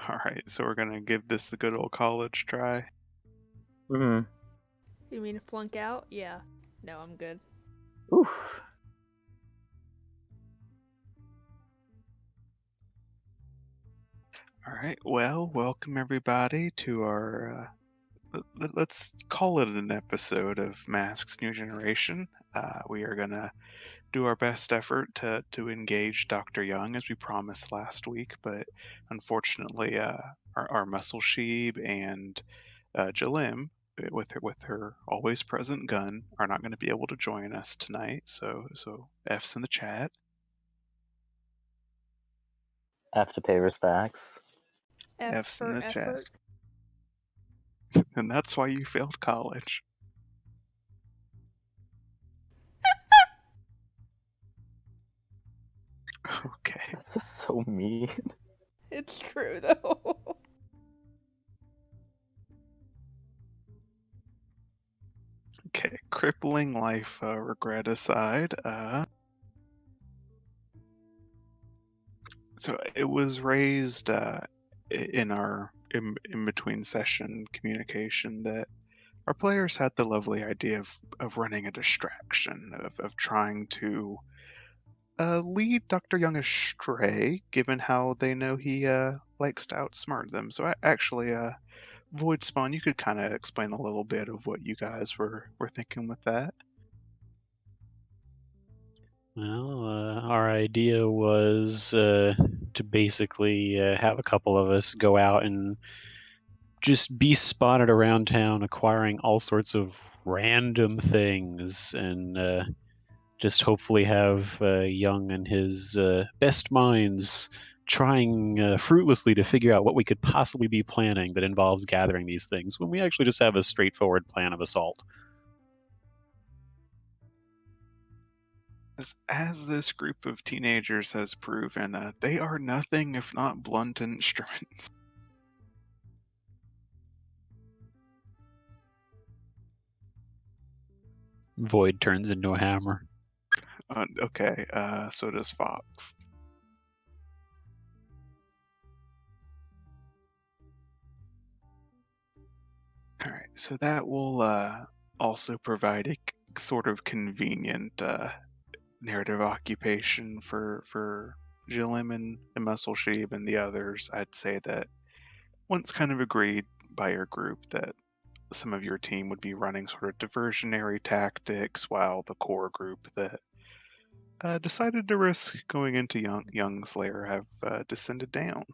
All right, so we're gonna give this a good old college try. Mm-hmm. You mean flunk out? Yeah. No, I'm good. Oof. All right, well, welcome everybody to our. Let's call it an episode of Masks New Generation. We are gonna do our best effort to engage Dr. Young as we promised last week, but unfortunately, our muscle sheeb and Jalim, with her always present gun, are not going to be able to join us tonight. So F's in the chat. Have to pay respects. F F's in for the chat. effort. And that's why you failed college. Okay. That's just so mean. It's true, though. Okay. Crippling life regret aside. So it was raised in our in between session communication that our players had the lovely idea of running a distraction, of trying to lead Dr. Young astray, given how they know he likes to outsmart them. So actually, Void Spawn, you could kind of explain a little bit of what you guys were thinking with that. Well, our idea was to basically have a couple of us go out and just be spotted around town acquiring all sorts of random things and just hopefully have Young and his best minds trying fruitlessly to figure out what we could possibly be planning that involves gathering these things when we actually just have a straightforward plan of assault. As this group of teenagers has proven, they are nothing if not blunt instruments. Void turns into a hammer. Okay, so does Fox. All right, so that will also provide a sort of convenient narrative occupation for Jillim and Muscle Sheep and the others. I'd say that once kind of agreed by your group that some of your team would be running sort of diversionary tactics, while the core group that decided to risk going into Young's lair have descended down.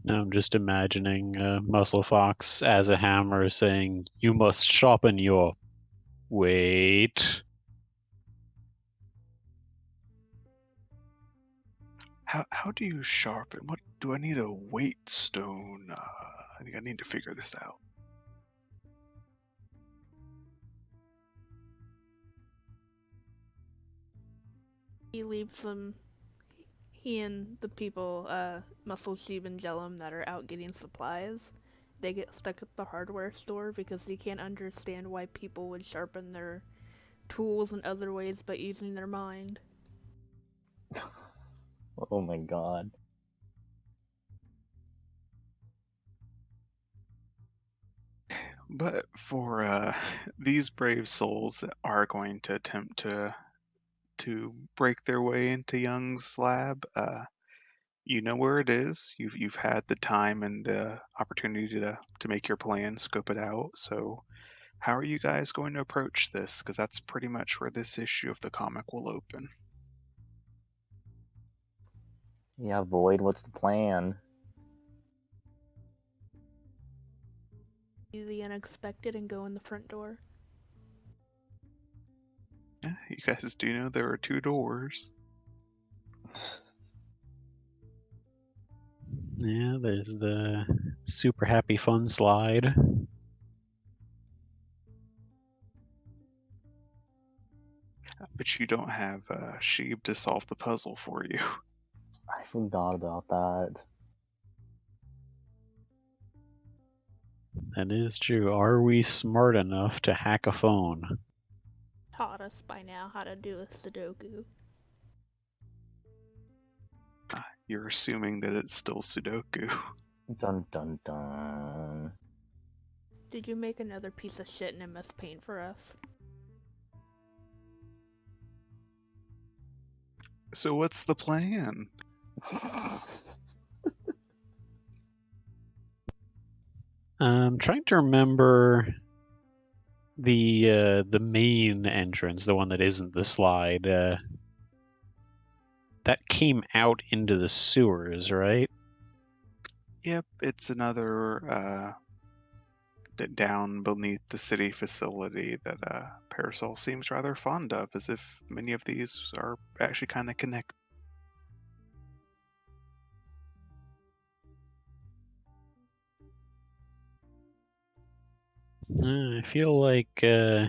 Now I'm just imagining Muscle Fox as a hammer saying, "You must sharpen your weight." How do you sharpen? What do I need a weight stone? I think I need to figure this out. He leaves them. He and the people, Muscle Sheep and Jellum, that are out getting supplies, they get stuck at the hardware store because they can't understand why people would sharpen their tools in other ways but using their mind. Oh my god. But for these brave souls that are going to attempt to break their way into Young's lab, you know where it is. You've had the time and the opportunity to make your plan, scope it out. So how are you guys going to approach this? Because that's pretty much where this issue of the comic will open. Yeah, Void, what's the plan? Do the unexpected and go in the front door. Yeah, you guys do know there are two doors. Yeah, there's the super happy fun slide. But you don't have Sheeb to solve the puzzle for you. I forgot about that. That is true. Are we smart enough to hack a phone? Taught us by now how to do a Sudoku. you're assuming that it's still Sudoku. Dun dun dun. Did you make another piece of shit in MS Paint for us? So what's the plan? I'm trying to remember the main entrance, the one that isn't the slide. That came out into the sewers, right? Yep, it's another down beneath the city facility that Parasol seems rather fond of, as if many of these are actually kind of connected. I feel like the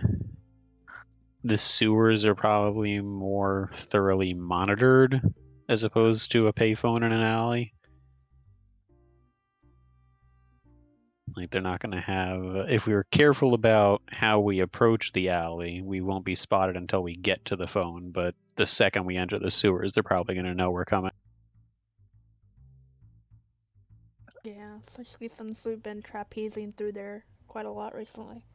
sewers are probably more thoroughly monitored as opposed to a payphone in an alley. Like they're not going to have. If we were careful about how we approach the alley, we won't be spotted until we get to the phone. But the second we enter the sewers, they're probably going to know we're coming. Yeah, especially since we've been trapezing through there quite a lot recently.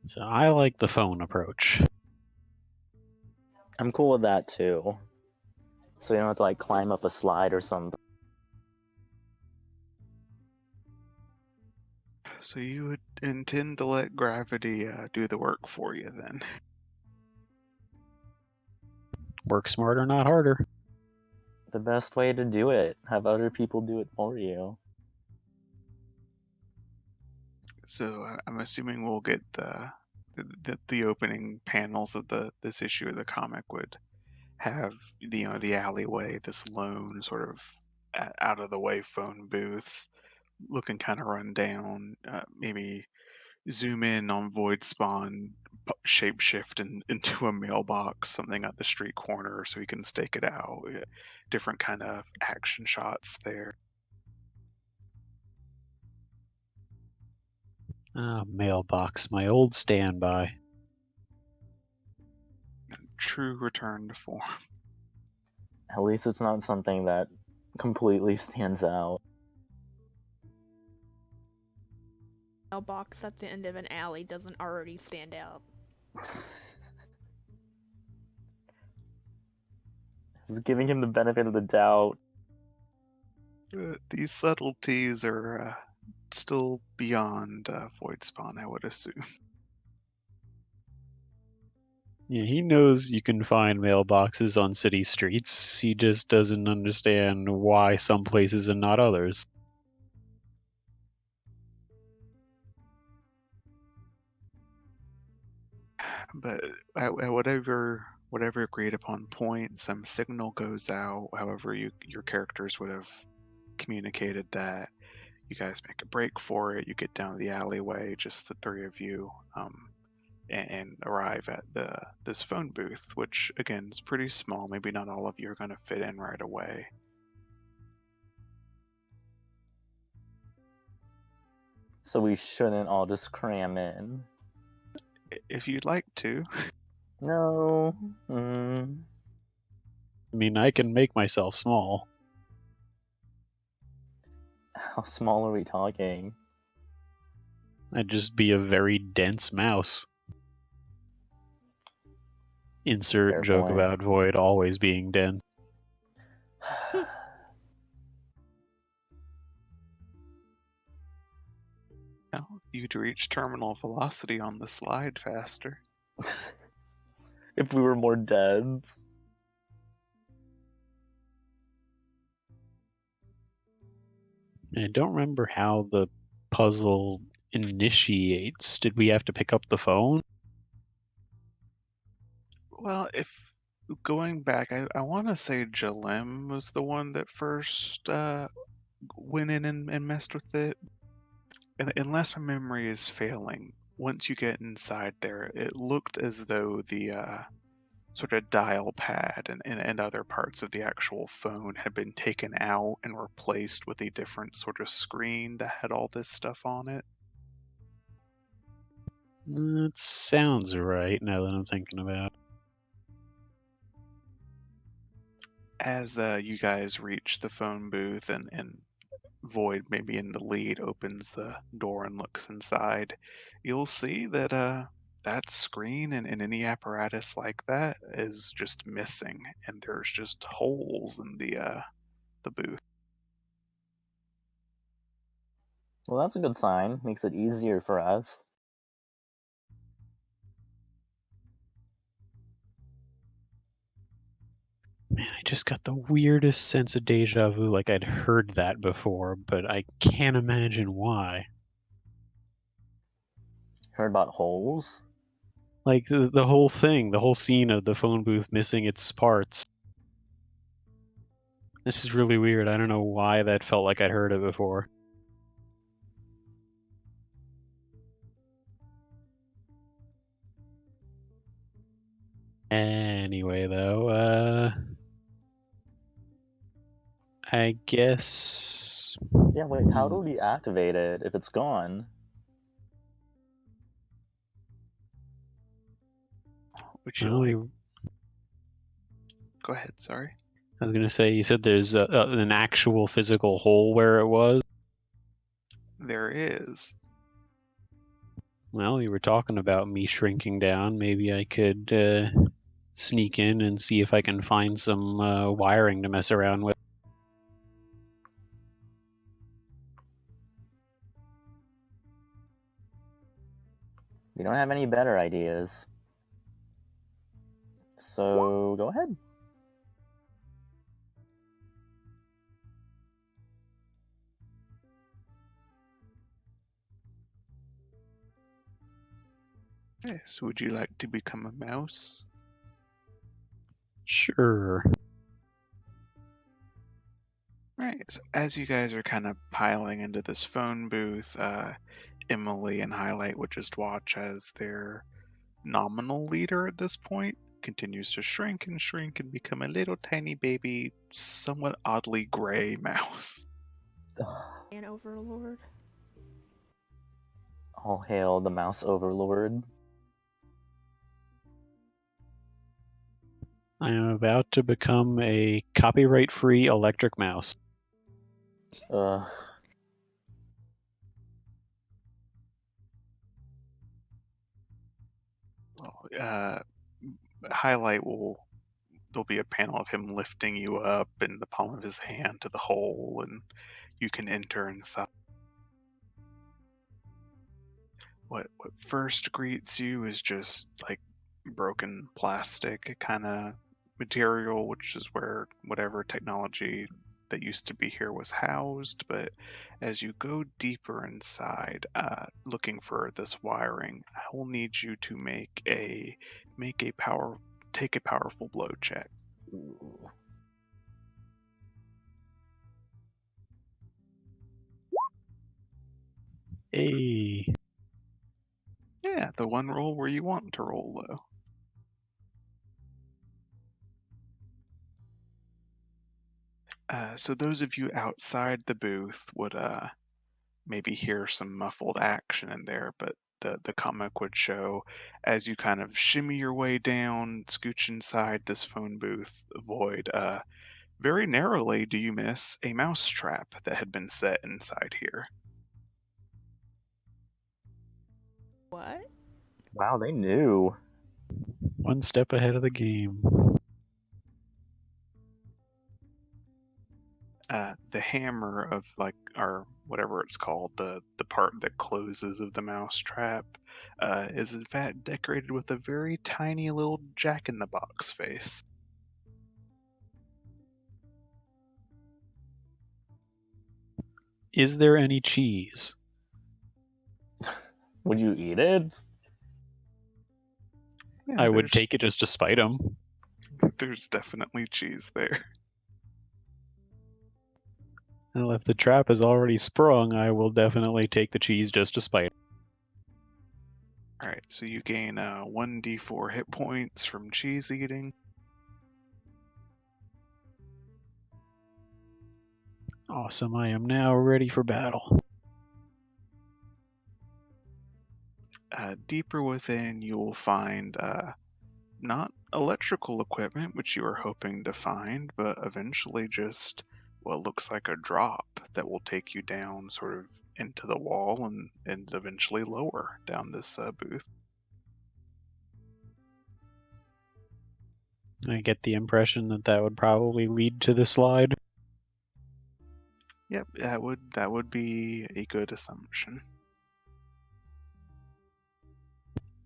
So I like the phone approach. I'm cool with that too. So you don't have to like climb up a slide or something. So you would intend to let gravity do the work for you then? Work smarter, not harder. The best way to do it. Have other people do it for you. So I'm assuming we'll get the opening panels of this issue of the comic would have the alleyway, this lone sort of out of the way phone booth, looking kind of run down. Maybe zoom in on Void Spawn, shapeshift into a mailbox, something at the street corner, so we can stake it out. Different kind of action shots there. Mailbox, my old standby. True return to form. At least it's not something that completely stands out. Mailbox at the end of an alley doesn't already stand out. Just giving him the benefit of the doubt. These subtleties are still beyond Void Spawn, I would assume. Yeah, he knows you can find mailboxes on city streets. He just doesn't understand why some places and not others. But at whatever agreed upon point, some signal goes out. However, your characters would have communicated that. You guys make a break for it. You get down the alleyway, just the three of you, and arrive at this phone booth, which again is pretty small. Maybe not all of you are going to fit in right away. So we shouldn't all just cram in. If you'd like to. No. I mean, I can make myself small. How small are we talking? I'd just be a very dense mouse. Insert Fair joke point. about Void always being dense. Now, you'd reach terminal velocity on the slide faster. If we were more dense. I don't remember how the puzzle initiates. Did we have to pick up the phone? Well, if going back, I want to say Jalem was the one that first went in and messed with it. And unless my memory is failing, once you get inside there, it looked as though the sort of dial pad and other parts of the actual phone had been taken out and replaced with a different sort of screen that had all this stuff on it. That sounds right now that I'm thinking about it. As you guys reach the phone booth and Void, maybe in the lead, opens the door and looks inside, you'll see that that screen and any apparatus like that is just missing, and there's just holes in the booth. Well, that's a good sign. Makes it easier for us. Man, I just got the weirdest sense of deja vu, like I'd heard that before, but I can't imagine why. Heard about holes? Like the whole thing, the whole scene of the phone booth missing its parts. This is really weird. I don't know why that felt like I'd heard it before. Anyway, though, I guess. Yeah, wait, how do we activate it if it's gone? Would you Well, like? Go ahead. Sorry. I was gonna say, you said there's an actual physical hole where it was. There is. Well, you were talking about me shrinking down. Maybe I could sneak in and see if I can find some wiring to mess around with. We don't have any better ideas. So, go ahead. Yes. Would you like to become a mouse? Sure. Right. So as you guys are kind of piling into this phone booth, Emily and Highlight would just watch as their nominal leader at this point continues to shrink and become a little tiny baby, somewhat oddly gray mouse. An overlord. All hail the mouse overlord. I am about to become a copyright-free electric mouse. Uh, Well, Highlight will. There'll be a panel of him lifting you up in the palm of his hand to the hole, and you can enter inside. What first greets you is just like broken plastic kind of material, which is where whatever technology that used to be here was housed. But as you go deeper inside, looking for this wiring, I will need you to make a power take a powerful blow check. ooh. Hey, Yeah, the one roll where you want to roll though. So those of you outside the booth would maybe hear some muffled action in there, but the comic would show as you kind of shimmy your way down, scooch inside this phone booth void. Very narrowly do you miss a mouse trap that had been set inside here. What? Wow, they knew. one step ahead of the game. The hammer of like or whatever it's called, the part that closes of the mouse trap, is in fact decorated with a very tiny little Jack in the Box face. Is there any cheese? Would you eat it? Yeah, I would take it just to spite him. there's definitely cheese there. Well, if the trap is already sprung, I will definitely take the cheese just to spite him. All right, so you gain 1d4 hit points from cheese eating. Awesome, I am now ready for battle. Deeper within, you will find not electrical equipment, which you were hoping to find, but eventually just what looks like a drop that will take you down sort of into the wall and eventually lower down this booth. I get the impression that that would probably lead to the slide. Yep, that would be a good assumption.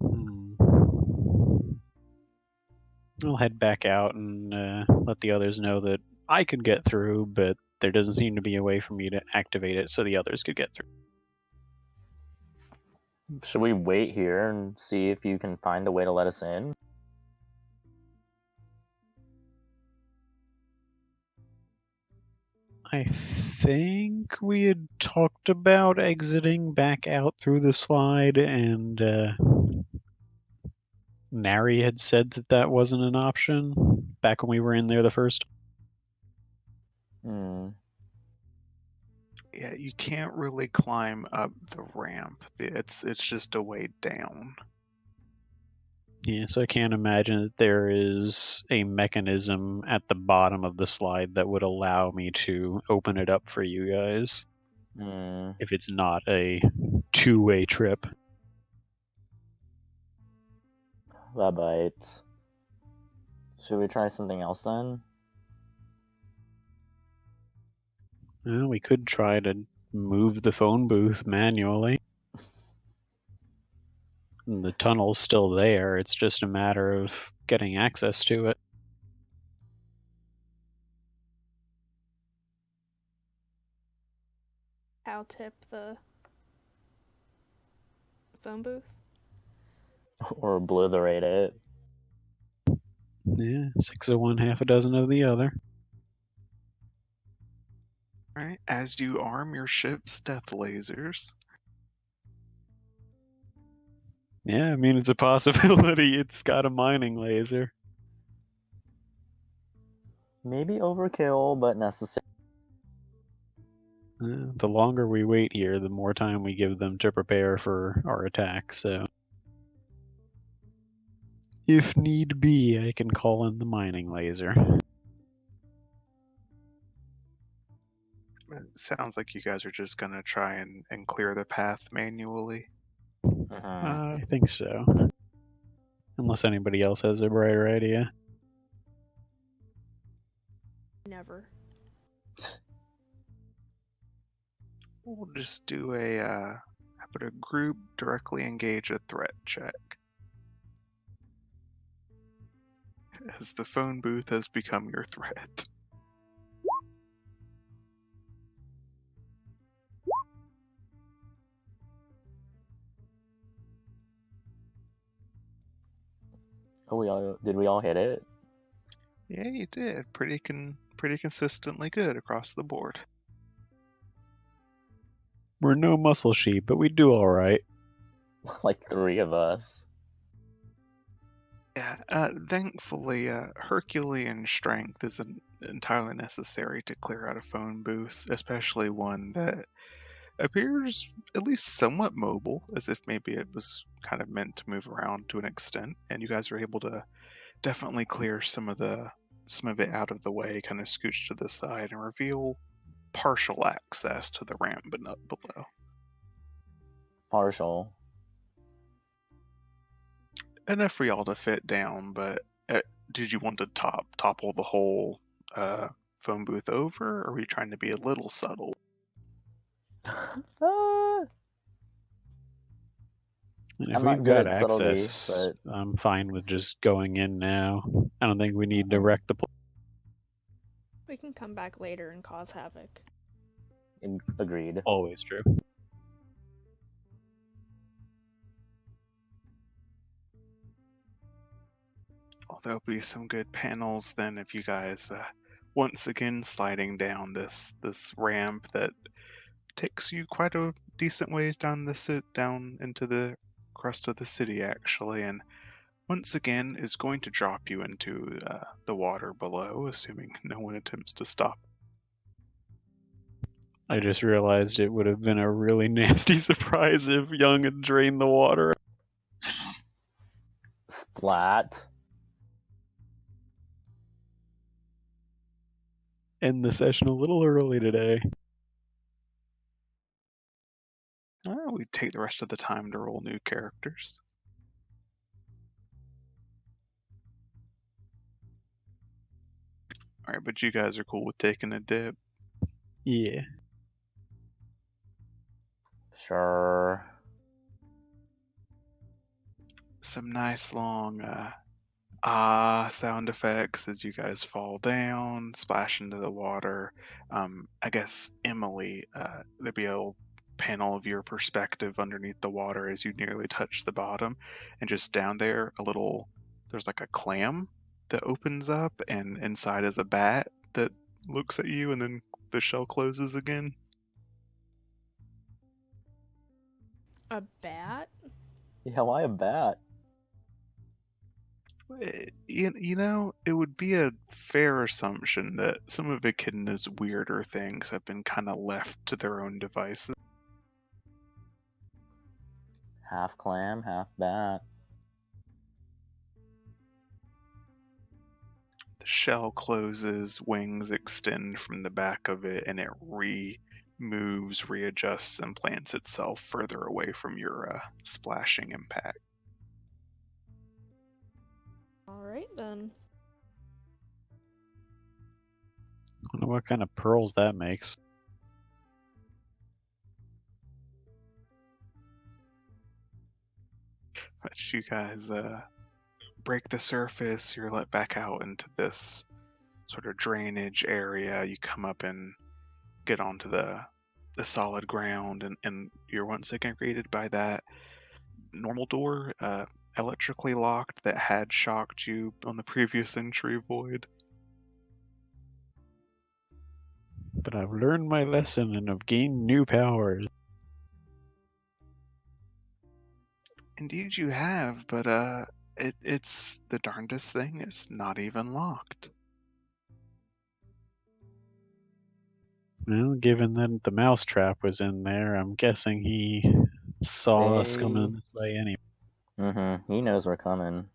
Hmm. I'll head back out and let the others know that I could get through, but there doesn't seem to be a way for me to activate it so the others could get through. Should we wait here and see if you can find a way to let us in? I think we had talked about exiting back out through the slide, and Nary had said that that wasn't an option back when we were in there the first. Hmm. Yeah, you can't really climb up the ramp. It's just a way down. Yeah, so I can't imagine that there is a mechanism at the bottom of the slide that would allow me to open it up for you guys Hmm. if it's not a two-way trip. That bites. Should we try something else then? Well, we could try to move the phone booth manually. The tunnel's still there. It's just a matter of getting access to it. How tip the phone booth? Or obliterate it? Yeah, 6 of one, half a dozen of the other. Right? As you arm your ship's death lasers, Yeah, I mean, it's a possibility. It's got a mining laser. Maybe overkill, but necessary. The longer we wait here, the more time we give them to prepare for our attack, so. If need be, I can call in the mining laser. it sounds like you guys are just gonna try and clear the path manually. Mhm. I think so. Unless anybody else has a brighter idea. Never. We'll just do how about a group directly engage a threat check. As the phone booth has become your threat. Oh, did we all hit it? Yeah, you did. Pretty consistently good across the board. We're no muscle sheep, but we do alright. Like 3 of us. Yeah, thankfully, Herculean strength isn't entirely necessary to clear out a phone booth, especially one that appears at least somewhat mobile, as if maybe it was kind of meant to move around to an extent. And you guys are able to definitely clear some of it out of the way, kind of scooch to the side, and reveal partial access to the ramp, but not below. Partial. Enough for y'all to fit down, but did you want to topple the whole phone booth over, or were you trying to be a little subtle? Ah, And if I'm we've not good got at subtlety, access, but I'm fine with just going in now. I don't think we need to wreck the place. We can come back later and cause havoc. agreed. Always true. Well, there'll be some good panels then if you guys once again sliding down this ramp that takes you quite a decent ways down into the crust of the city actually, and once again is going to drop you into the water below, assuming no one attempts to stop. I just realized it would have been a really nasty surprise if Young had drained the water. Flat. End the session a little early today. We take the rest of the time to roll new characters. Alright, but you guys are cool with taking a dip. Yeah. Sure. Some nice long sound effects as you guys fall down, splash into the water. I guess Emily, there'd be a little panel of your perspective underneath the water as you nearly touch the bottom, and just down there, there's like a clam that opens up, and inside is a bat that looks at you, and then the shell closes again. A bat? Yeah, why a bat? It would be a fair assumption that some of Echidna's weirder things have been kind of left to their own devices. Half clam, half bat. The shell closes, wings extend from the back of it, and it moves, readjusts, and plants itself further away from your splashing impact. Alright then. I wonder what kind of pearls that makes. But you guys break the surface, you're let back out into this sort of drainage area. You come up and get onto the solid ground, and you're once again greeted by that normal door, electrically locked, that had shocked you on the previous entry void. But I've learned my lesson and have gained new powers. Indeed you have, but it's the darndest thing, it's not even locked. Well, given that the mousetrap was in there, I'm guessing he saw us coming this way anyway. Mm-hmm. He knows we're coming.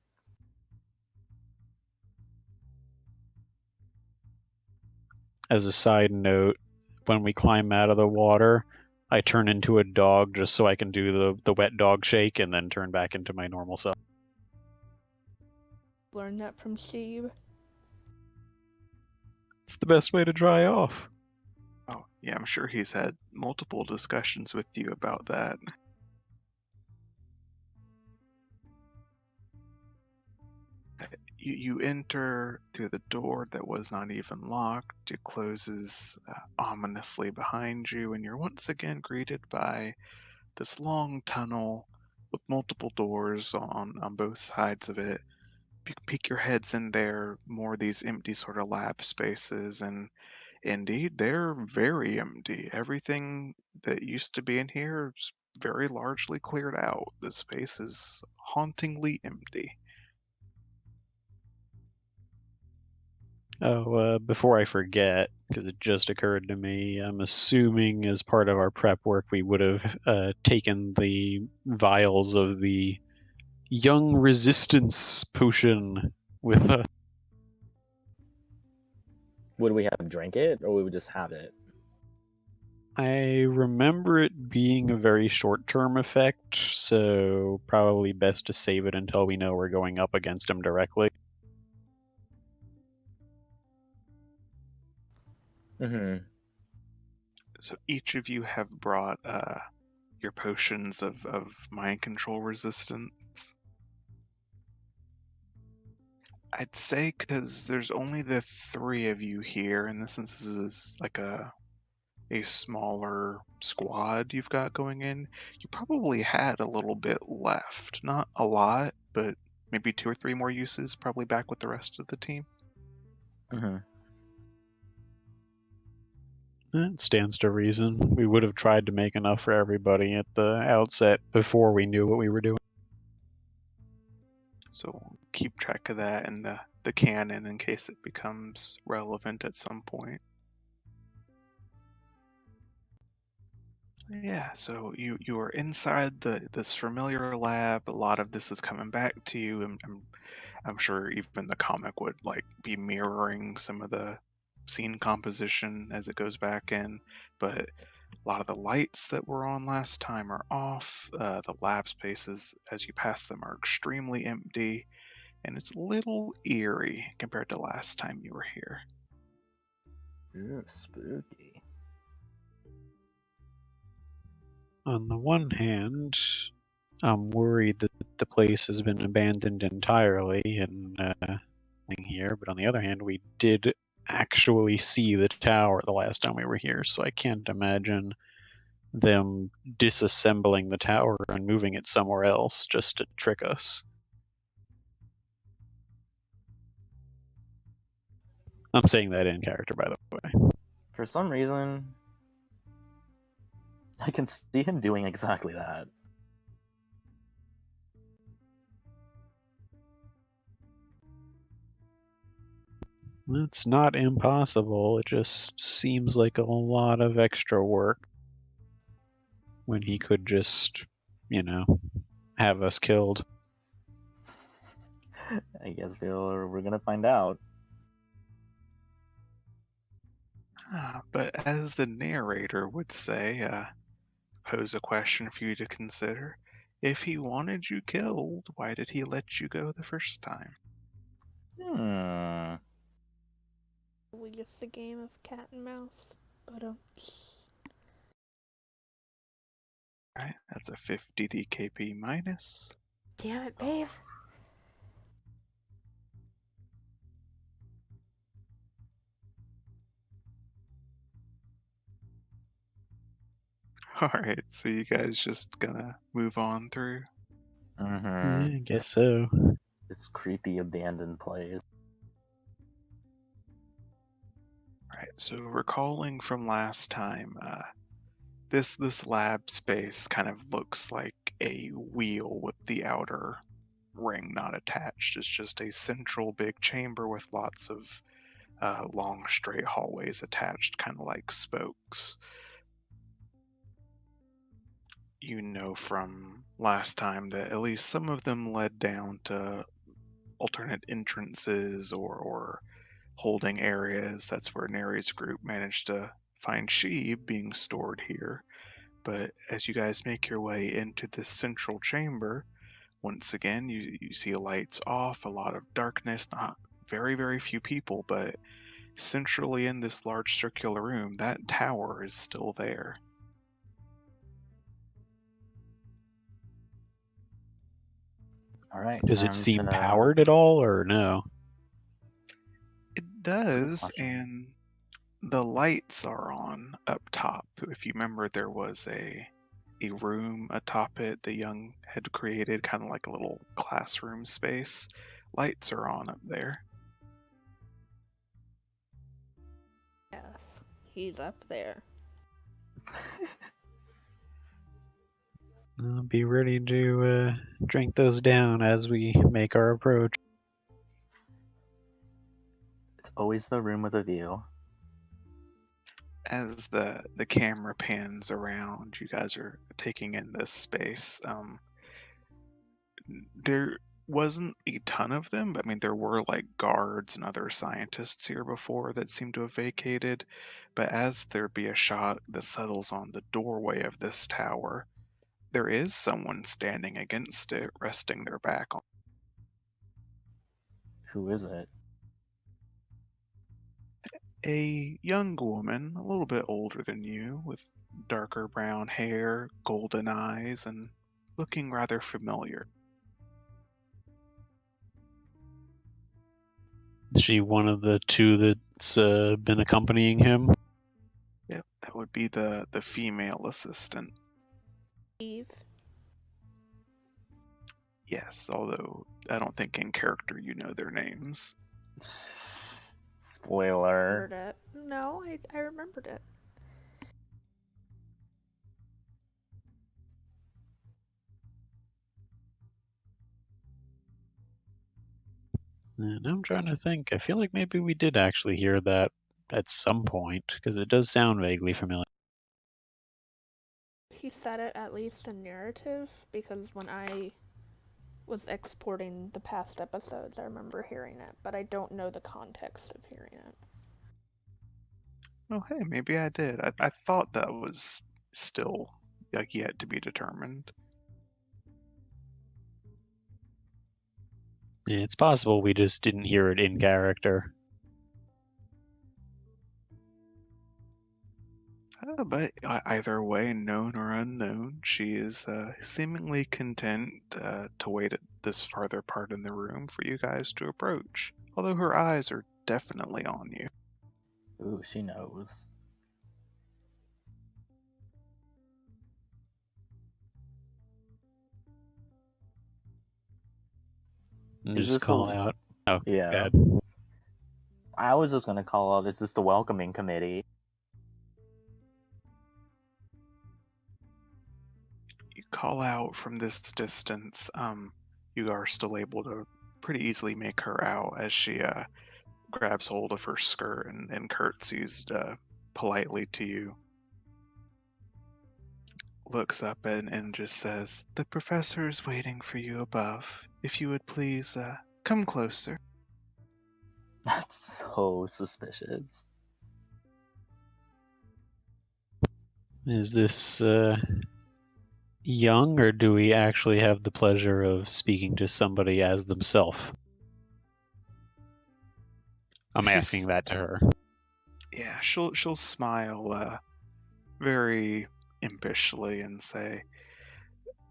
As a side note, when we climb out of the water, I turn into a dog just so I can do the wet dog shake and then turn back into my normal self. Learn that from Steve. It's the best way to dry off. Oh, yeah, I'm sure he's had multiple discussions with you about that. You enter through the door that was not even locked. It closes ominously behind you, and you're once again greeted by this long tunnel with multiple doors on both sides of it. You can peek your heads in there, more of these empty sort of lab spaces, and indeed, they're very empty. Everything that used to be in here is very largely cleared out. The space is hauntingly empty. Oh, before I forget, because it just occurred to me, I'm assuming as part of our prep work we would have taken the vials of the young resistance potion with us. Would we have drank it, or we would just have it? I remember it being a very short-term effect, so probably best to save it until we know we're going up against him directly. Mm-hmm. So each of you have brought your potions of mind control resistance. I'd say because there's only the three of you here, and since this is like a smaller squad you've got going in, you probably had a little bit left. Not a lot, but maybe 2 or 3 more uses, probably back with the rest of the team. Mm-hmm. It stands to reason. We would have tried to make enough for everybody at the outset before we knew what we were doing. So keep track of that in the canon in case it becomes relevant at some point. Yeah, so you are inside this familiar lab. A lot of this is coming back to you, and I'm sure even the comic would like be mirroring some of the scene composition as it goes back in. But a lot of the lights that were on last time are off. The lab spaces, as you pass them, are extremely empty, and it's a little eerie compared to last time you were here. Ooh, spooky. On the one hand, I'm worried that the place has been abandoned entirely and nothing here, but on the other hand, we did actually see the tower the last time we were here, so I can't imagine them disassembling the tower and moving it somewhere else just to trick us. I'm saying that in character, by the way. For some reason, I can see him doing exactly that. It's not impossible, it just seems like a lot of extra work when he could just, you know, have us killed. I guess we're gonna find out. But as the narrator would say, pose a question for you to consider. If he wanted you killed, why did he let you go the first time? Hmm. We just a game of cat and mouse. But Right, that's a 50 DKP minus. damn it, babe. Alright, so you guys just gonna move on through? Mm-hmm. Yeah, I guess so. This creepy abandoned place. Right, so recalling from last time, this lab space kind of looks like a wheel with the outer ring not attached. It's just a central big chamber with lots of long straight hallways attached, kind of like spokes. You know from last time that at least some of them led down to alternate entrances or holding areas. That's where Neri's group managed to find Sheeb being stored here. But as you guys make your way into this central chamber, once again, you see lights off, a lot of darkness, not very, very few people, but centrally in this large circular room, that tower is still there. All right, Does it time seem to powered at all, or no? It That's a good does, question. and the lights are on up top. If you remember, there was a room atop it the young had created, kind of like a little classroom space. Lights are on up there. Yes, he's up there. I'll be ready to drink those down as we make our approach. It's always the room with a view. As the camera pans around, you guys are taking in this space. There wasn't a ton of them, but I mean, there were like guards and other scientists here before that seemed to have vacated. But as there be a shot that settles on the doorway of this tower, there is someone standing against it, resting their back on Who is it? a young woman, a little bit older than you, with darker brown hair, golden eyes, and looking rather familiar. Is she one of the two that's been accompanying him? Yep, that would be the female assistant. Eve. Yes, although I don't think in character you know their names. Spoiler. Remembered it. No, I remembered it. And I'm trying to think. I feel like maybe we did actually hear that at some point, because it does sound vaguely familiar. she said it at least in narrative, because when I was exporting the past episodes, I remember hearing it, but I don't know the context of hearing it. Oh, hey, maybe I did. I thought that was still like yet to be determined. It's possible we just didn't hear it in character. But either way, known or unknown, she is seemingly content to wait at this farther part in the room for you guys to approach. Although her eyes are definitely on you. Ooh, she knows. And Is just this call the... out. Oh, Yeah. bad. I was just gonna call out, is this the welcoming committee? You call out from this distance. You are still able to pretty easily make her out as she grabs hold of her skirt and curtsies politely to you. Looks up and just says, "The professor is waiting for you above. If you would please come closer." That's so suspicious. Is this young, or do we actually have the pleasure of speaking to somebody as themselves? I'm asking She's that to her. Yeah, she'll smile very impishly and say,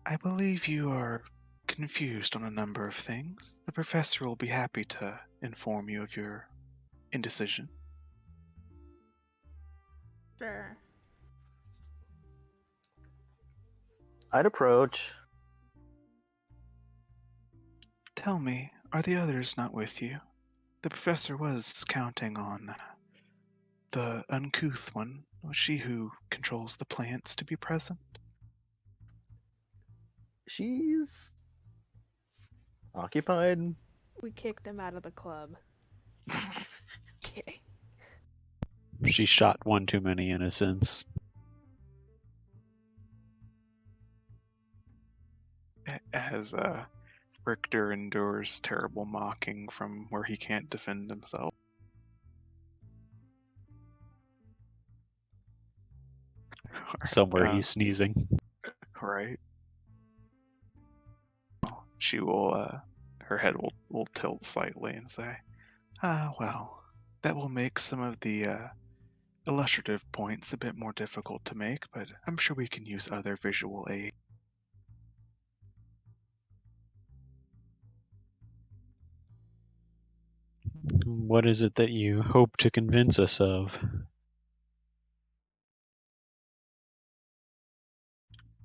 "I believe you are confused on a number of things. The professor will be happy to inform you of your indecision." Sure. I'd approach. "Tell me, are the others not with you? The professor was counting on the uncouth one, was she who controls the plants, to be present?" She's occupied. We kicked them out of the club. Kidding. She shot one too many innocents. As Richter endures terrible mocking from where he can't defend himself. Somewhere Uh, he's sneezing. right. She will, her head will tilt slightly and say, well, that will make some of the illustrative points a bit more difficult to make, but I'm sure we can use other visual aid." What is it that you hope to convince us of?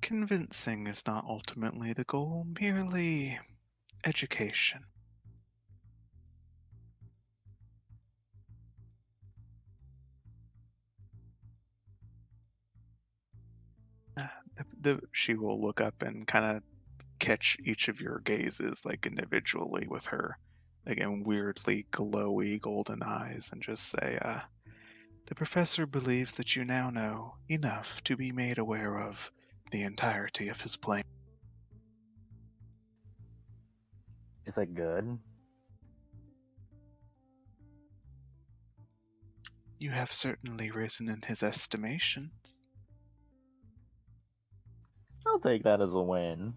Convincing is not ultimately the goal, merely education. Uh, she will look up and kind of catch each of your gazes like individually with her, again, weirdly glowy golden eyes and just say, "The professor believes that you now know enough to be made aware of the entirety of his plan." Is that good? "You have certainly risen in his estimations." I'll take that as a win.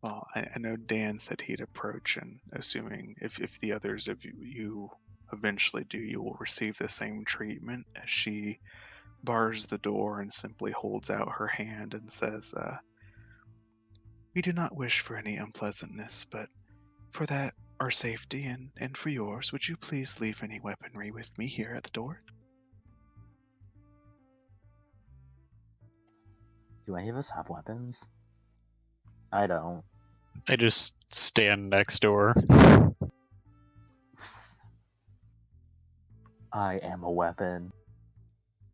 Well, I know Dan said he'd approach, and assuming if the others of you eventually do, you will receive the same treatment, as she bars the door and simply holds out her hand and says, "We do not wish for any unpleasantness, but for that, our safety and for yours, would you please leave any weaponry with me here at the door?" Do any of us have weapons? I don't. I just stand next to her. I am a weapon.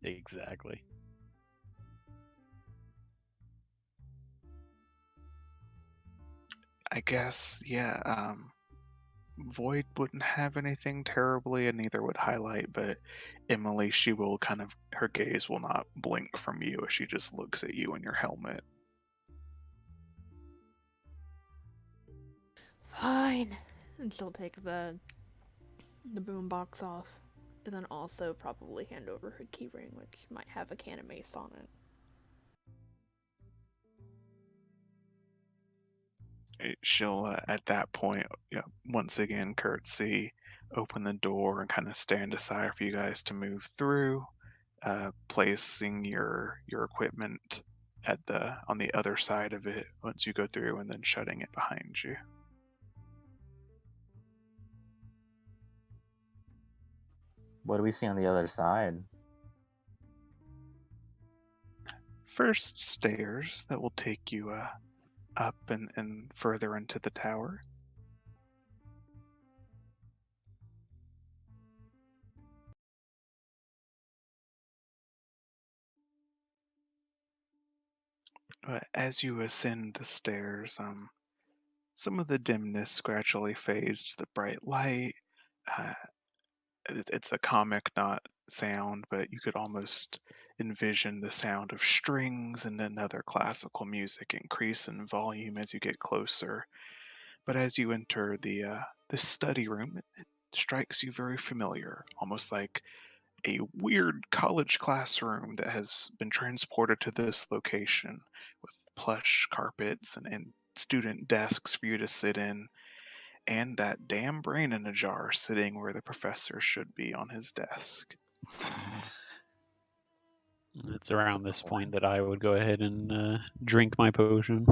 Exactly. I guess, yeah, Void wouldn't have anything terribly, and neither would Highlight, but Emily, she will kind of, her gaze will not blink from you as she just looks at you in your helmet. Fine. And she'll take the boombox off, and then also probably hand over her keyring, which might have a can of mace on it. She'll, at that point, once again, curtsy, open the door, and kind of stand aside for you guys to move through, placing your equipment at the on the other side of it once you go through, and then shutting it behind you. What do we see on the other side? First, stairs that will take you up and further into the tower. As you ascend the stairs, some of the dimness gradually fades to the bright light. Uh, it's a comic, not sound, but you could almost envision the sound of strings and another classical music increase in volume as you get closer. But as you enter the study room, it strikes you very familiar, almost like a weird college classroom that has been transported to this location with plush carpets and student desks for you to sit in, and that damn brain in a jar sitting where the professor should be on his desk. It's around this point Disappointing. that I would go ahead and drink my potion.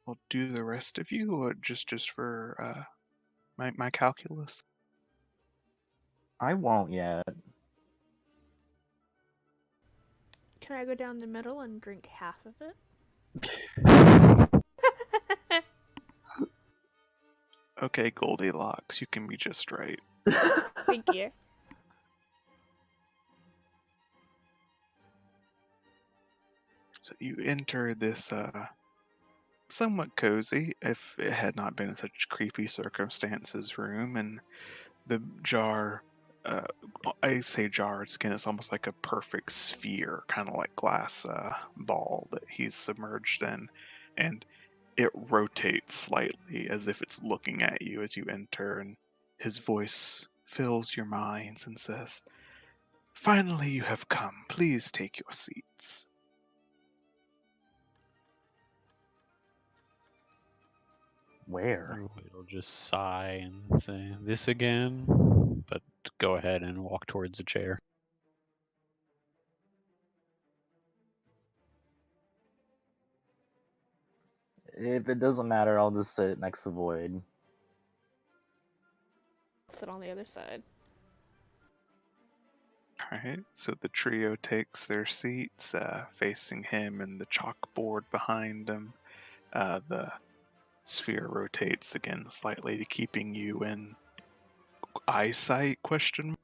I'll do the rest of you, or just for my calculus. I won't yet. Can I go down the middle and drink half of it? Okay, Goldilocks, you can be just right. Thank you. So you enter this somewhat cozy, if it had not been in such creepy circumstances, room, and the jar. Uh, I say jar. It's almost like a perfect sphere, kind of like glass ball that he's submerged in, and it rotates slightly as if it's looking at you as you enter, and his voice fills your minds and says, "Finally, you have come. Please take your seats." Where? It'll just sigh and say, "This again?" But go ahead and walk towards a chair. If it doesn't matter, I'll just sit next to Void. Sit on the other side. Alright, so the trio takes their seats, facing him and the chalkboard behind him. The sphere rotates again slightly to keeping you in eyesight, question mark?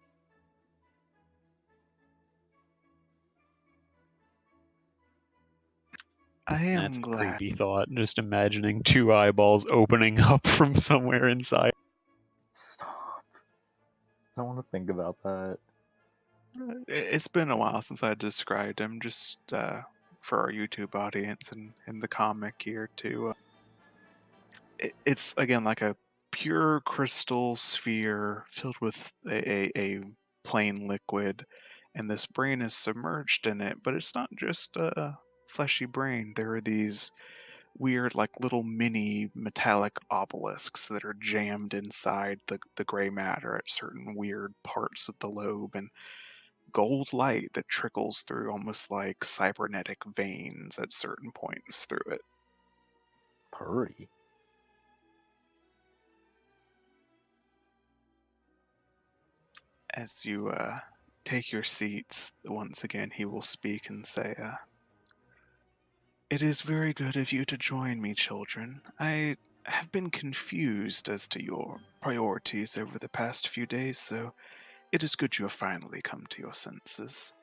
I That's am a glad. creepy thought, just imagining two eyeballs opening up from somewhere inside. Stop. I don't want to think about that. It's been a while since I described him, just for our YouTube audience and in the comic here too. It's again like a pure crystal sphere filled with a plain liquid, and this brain is submerged in it. But it's not just a fleshy brain. There are these weird, like little mini metallic obelisks that are jammed inside the gray matter at certain weird parts of the lobe, and gold light that trickles through almost like cybernetic veins at certain points through it. Purry. As you take your seats, once again he will speak and say, "It is very good of you to join me, children. I have been confused as to your priorities over the past few days, so it is good you have finally come to your senses."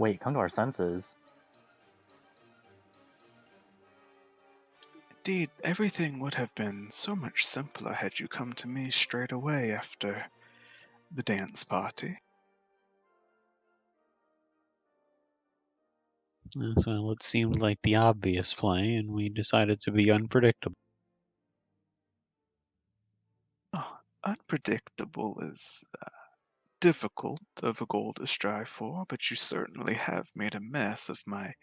Wait, come to our senses. Indeed, everything would have been so much simpler had you come to me straight away after the dance party. Well, it seemed like the obvious play, and we decided to be unpredictable. Oh, unpredictable is difficult of a goal to strive for, but you certainly have made a mess of my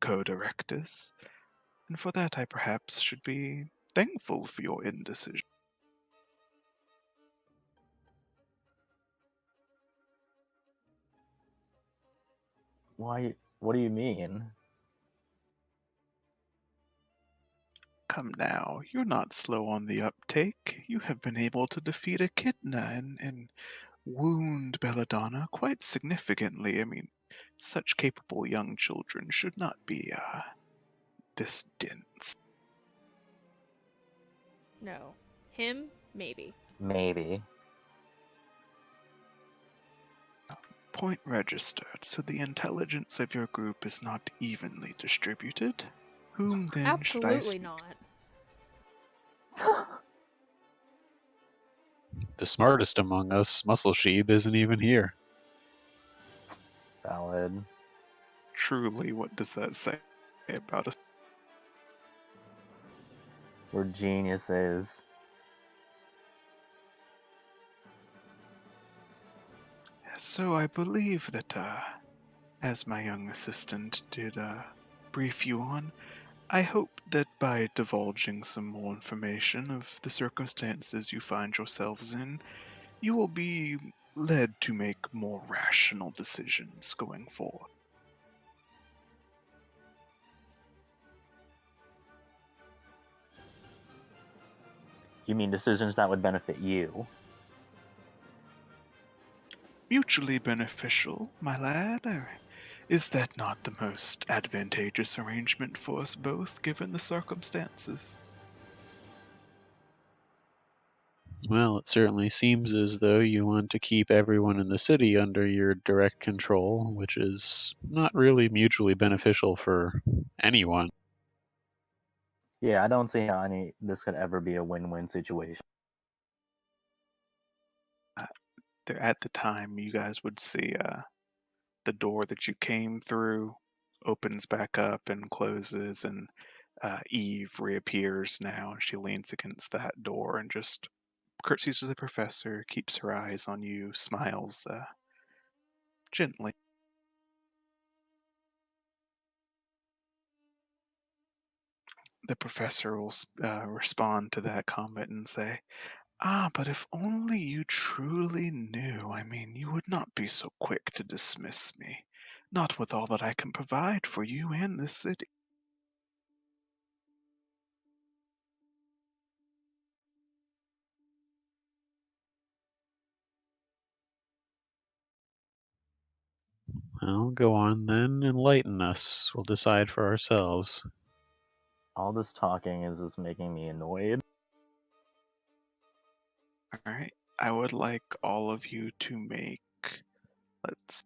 co-directors, and for that I perhaps should be thankful for your indecision. Why? What do you mean? Come now, you're not slow on the uptake. You have been able to defeat Echidna and wound Belladonna quite significantly. I mean, such capable young children should not be, this dense. No. Him? Maybe. Maybe. Point registered, so the intelligence of your group is not evenly distributed. Whom then should I Absolutely speak? not. The smartest among us, Muscle Sheep, isn't even here. Valid. Truly, what does that say about us? We're geniuses. So I believe that, as my young assistant did brief you on, I hope that by divulging some more information of the circumstances you find yourselves in, you will be led to make more rational decisions going forward. You mean decisions that would benefit you? Mutually beneficial, my lad. Is that not the most advantageous arrangement for us both, given the circumstances? Well, it certainly seems as though you want to keep everyone in the city under your direct control, which is not really mutually beneficial for anyone. Yeah, I don't see how this could ever be a win-win situation. There, at the time, you guys would see the door that you came through opens back up and closes, and Eve reappears now, and she leans against that door and just curtsies to the professor, keeps her eyes on you, smiles gently. The professor will respond to that comment and say, "Ah, but if only you truly knew, I mean, you would not be so quick to dismiss me. Not with all that I can provide for you and this city." Well, go on then, enlighten us. We'll decide for ourselves. All this talking is just making me annoyed. Alright, I would like all of you to make, let's,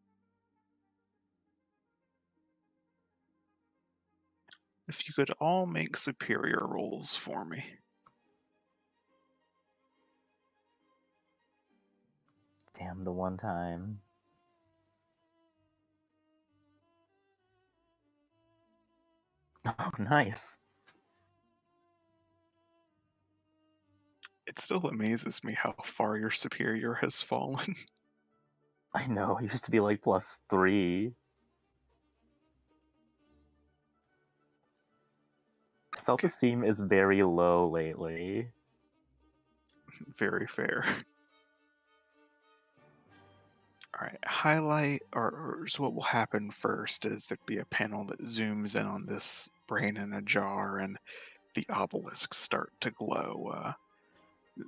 if you could all make superior rolls for me. Damn, the one time. Oh, nice. It still amazes me how far your superior has fallen. I know, it used to be like +3. Self-esteem is very low lately. Very fair. Alright, highlight, or so what will happen first is there'd be a panel that zooms in on this brain in a jar, and the obelisks start to glow.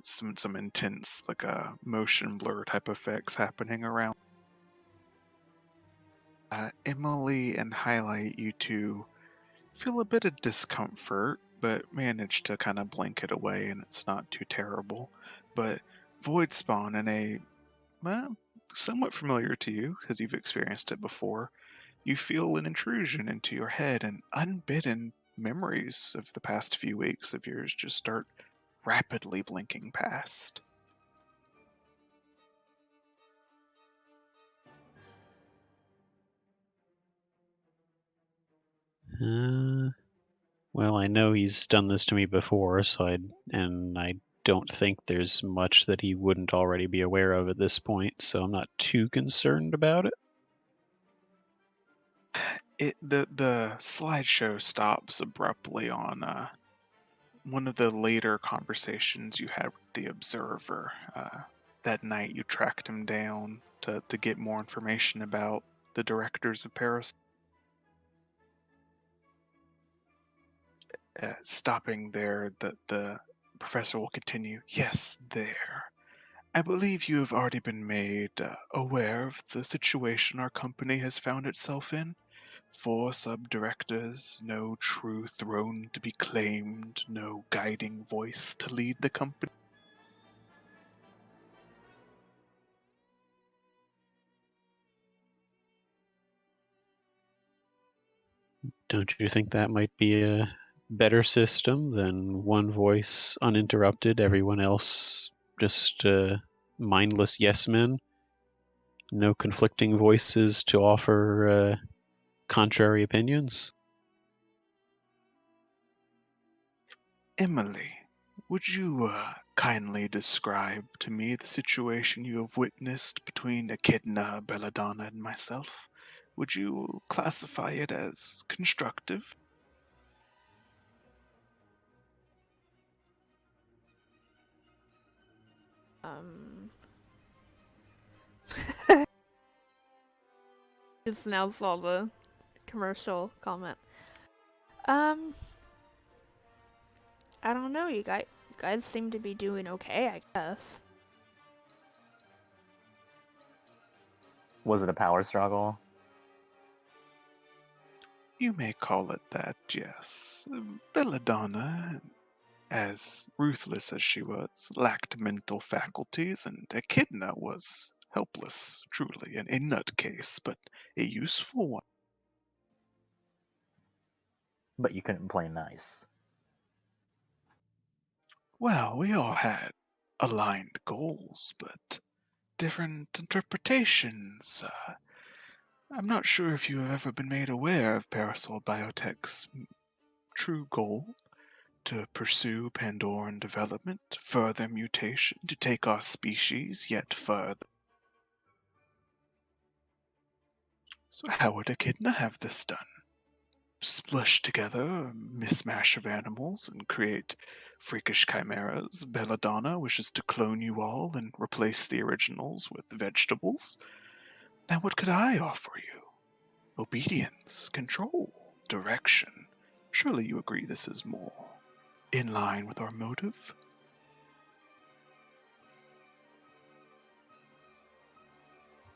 Some intense, like a motion blur type effects happening around. Emily and highlight, you two feel a bit of discomfort, but manage to kind of blink it away, and it's not too terrible. But void spawn in a, well, somewhat familiar to you because you've experienced it before. You feel an intrusion into your head, and unbidden memories of the past few weeks of yours just start rapidly blinking past. Uh, well, I know he's done this to me before, and I don't think there's much that he wouldn't already be aware of at this point, so I'm not too concerned about it. The slideshow stops abruptly on one of the later conversations you had with the observer. That night you tracked him down to get more information about the directors of Paris. Stopping there, the professor will continue. Yes, there. I believe you have already been made aware of the situation our company has found itself in. 4 sub-directors, no true throne to be claimed, no guiding voice to lead the company. Don't you think that might be a better system than one voice uninterrupted, everyone else just mindless yes men? No conflicting voices to offer contrary opinions? Emily, would you kindly describe to me the situation you have witnessed between Echidna, Belladonna, and myself? Would you classify it as constructive? Um, just now saw the commercial comment. I don't know. You guys seem to be doing okay, I guess. Was it a power struggle? You may call it that, yes. Belladonna, as ruthless as she was, lacked mental faculties, and Echidna was helpless, truly, a nutcase, but a useful one. But you couldn't play nice. Well, we all had aligned goals, but different interpretations. I'm not sure if you have ever been made aware of Parasol Biotech's true goal to pursue Pandoran development, further mutation, to take our species yet further. So how would Echidna have this done? Splush together a mismatch of animals and create freakish chimeras. Belladonna wishes to clone you all and replace the originals with vegetables. Now what could I offer you? Obedience, control, direction. Surely you agree this is more in line with our motive?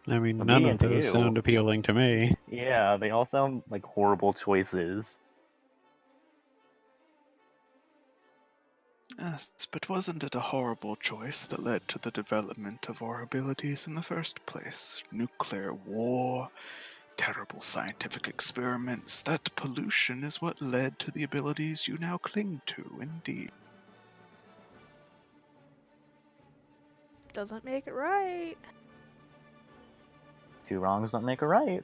I mean, none of Obedient to those you. sound appealing to me. Yeah, they all sound like horrible choices. Yes, but wasn't it a horrible choice that led to the development of our abilities in the first place? Nuclear war, terrible scientific experiments. That pollution is what led to the abilities you now cling to, indeed. Doesn't make it right. 2 wrongs don't make a right.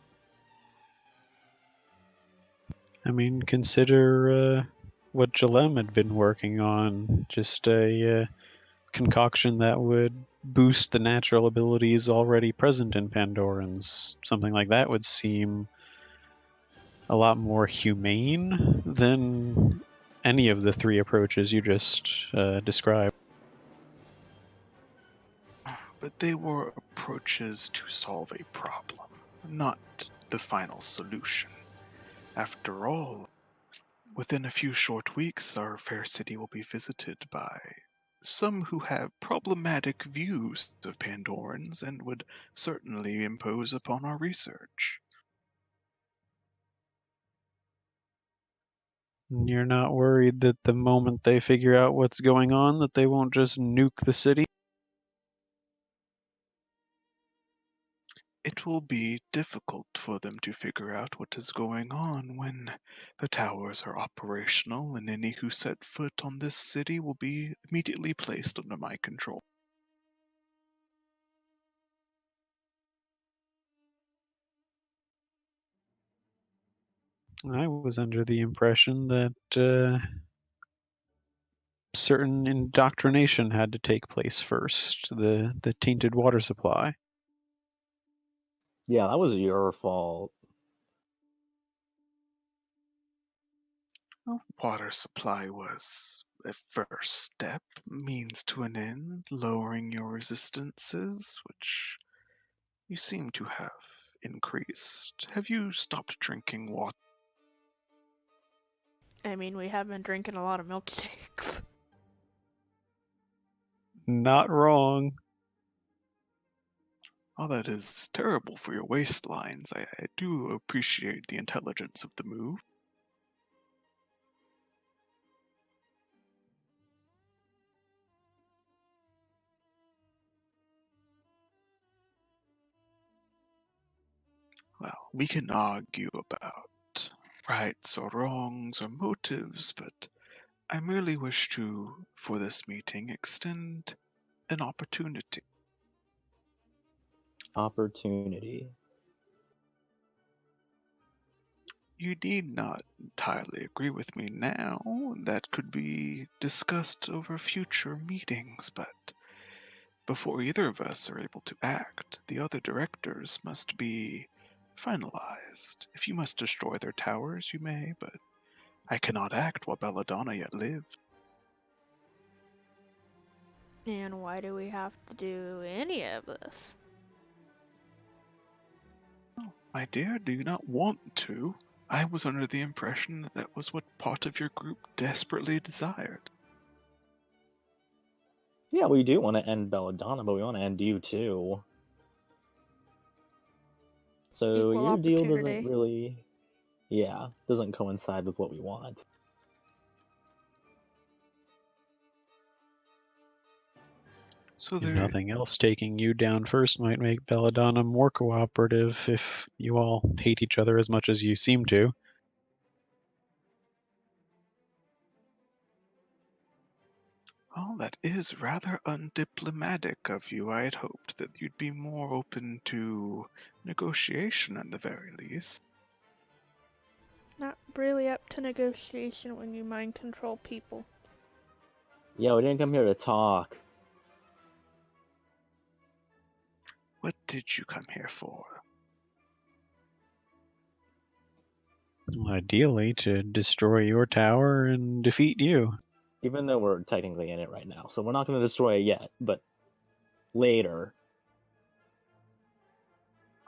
I mean, consider what Jalem had been working on. Just a concoction that would boost the natural abilities already present in Pandorans. Something like that would seem a lot more humane than any of the 3 approaches you just described. But they were approaches to solve a problem, not the final solution. After all, within a few short weeks, our fair city will be visited by some who have problematic views of Pandorans and would certainly impose upon our research. You're not worried that the moment they figure out what's going on, that they won't just nuke the city? It will be difficult for them to figure out what is going on when the towers are operational, and any who set foot on this city will be immediately placed under my control. I was under the impression that certain indoctrination had to take place first, the tainted water supply. Yeah, that was your fault. A water supply was a first step, means to an end, lowering your resistances, which you seem to have increased. Have you stopped drinking water? I mean, we have been drinking a lot of milkshakes. Not wrong. Oh, that is terrible for your waistlines. I do appreciate the intelligence of the move. Well, we can argue about rights or wrongs or motives, but I merely wish to, for this meeting, extend an opportunity. Opportunity. You need not entirely agree with me now. That could be discussed over future meetings, but before either of us are able to act, the other directors must be finalized. If you must destroy their towers, you may, but I cannot act while Belladonna yet lives. And why do we have to do any of this? Oh, my dear, do you not want to? I was under the impression that that was what part of your group desperately desired. Yeah, we do want to end Belladonna, but we want to end you too. So Equal your deal doesn't opportunity. really, yeah, doesn't coincide with what we want. So If there, nothing else, taking you down first might make Belladonna more cooperative if you all hate each other as much as you seem to. oh, that is rather undiplomatic of you. I had hoped that you'd be more open to negotiation at the very least. Not really up to negotiation when you mind control people. Yeah, we didn't come here to talk. What did you come here for? Ideally, to destroy your tower and defeat you. Even though we're technically in it right now. So we're not going to destroy it yet, but later.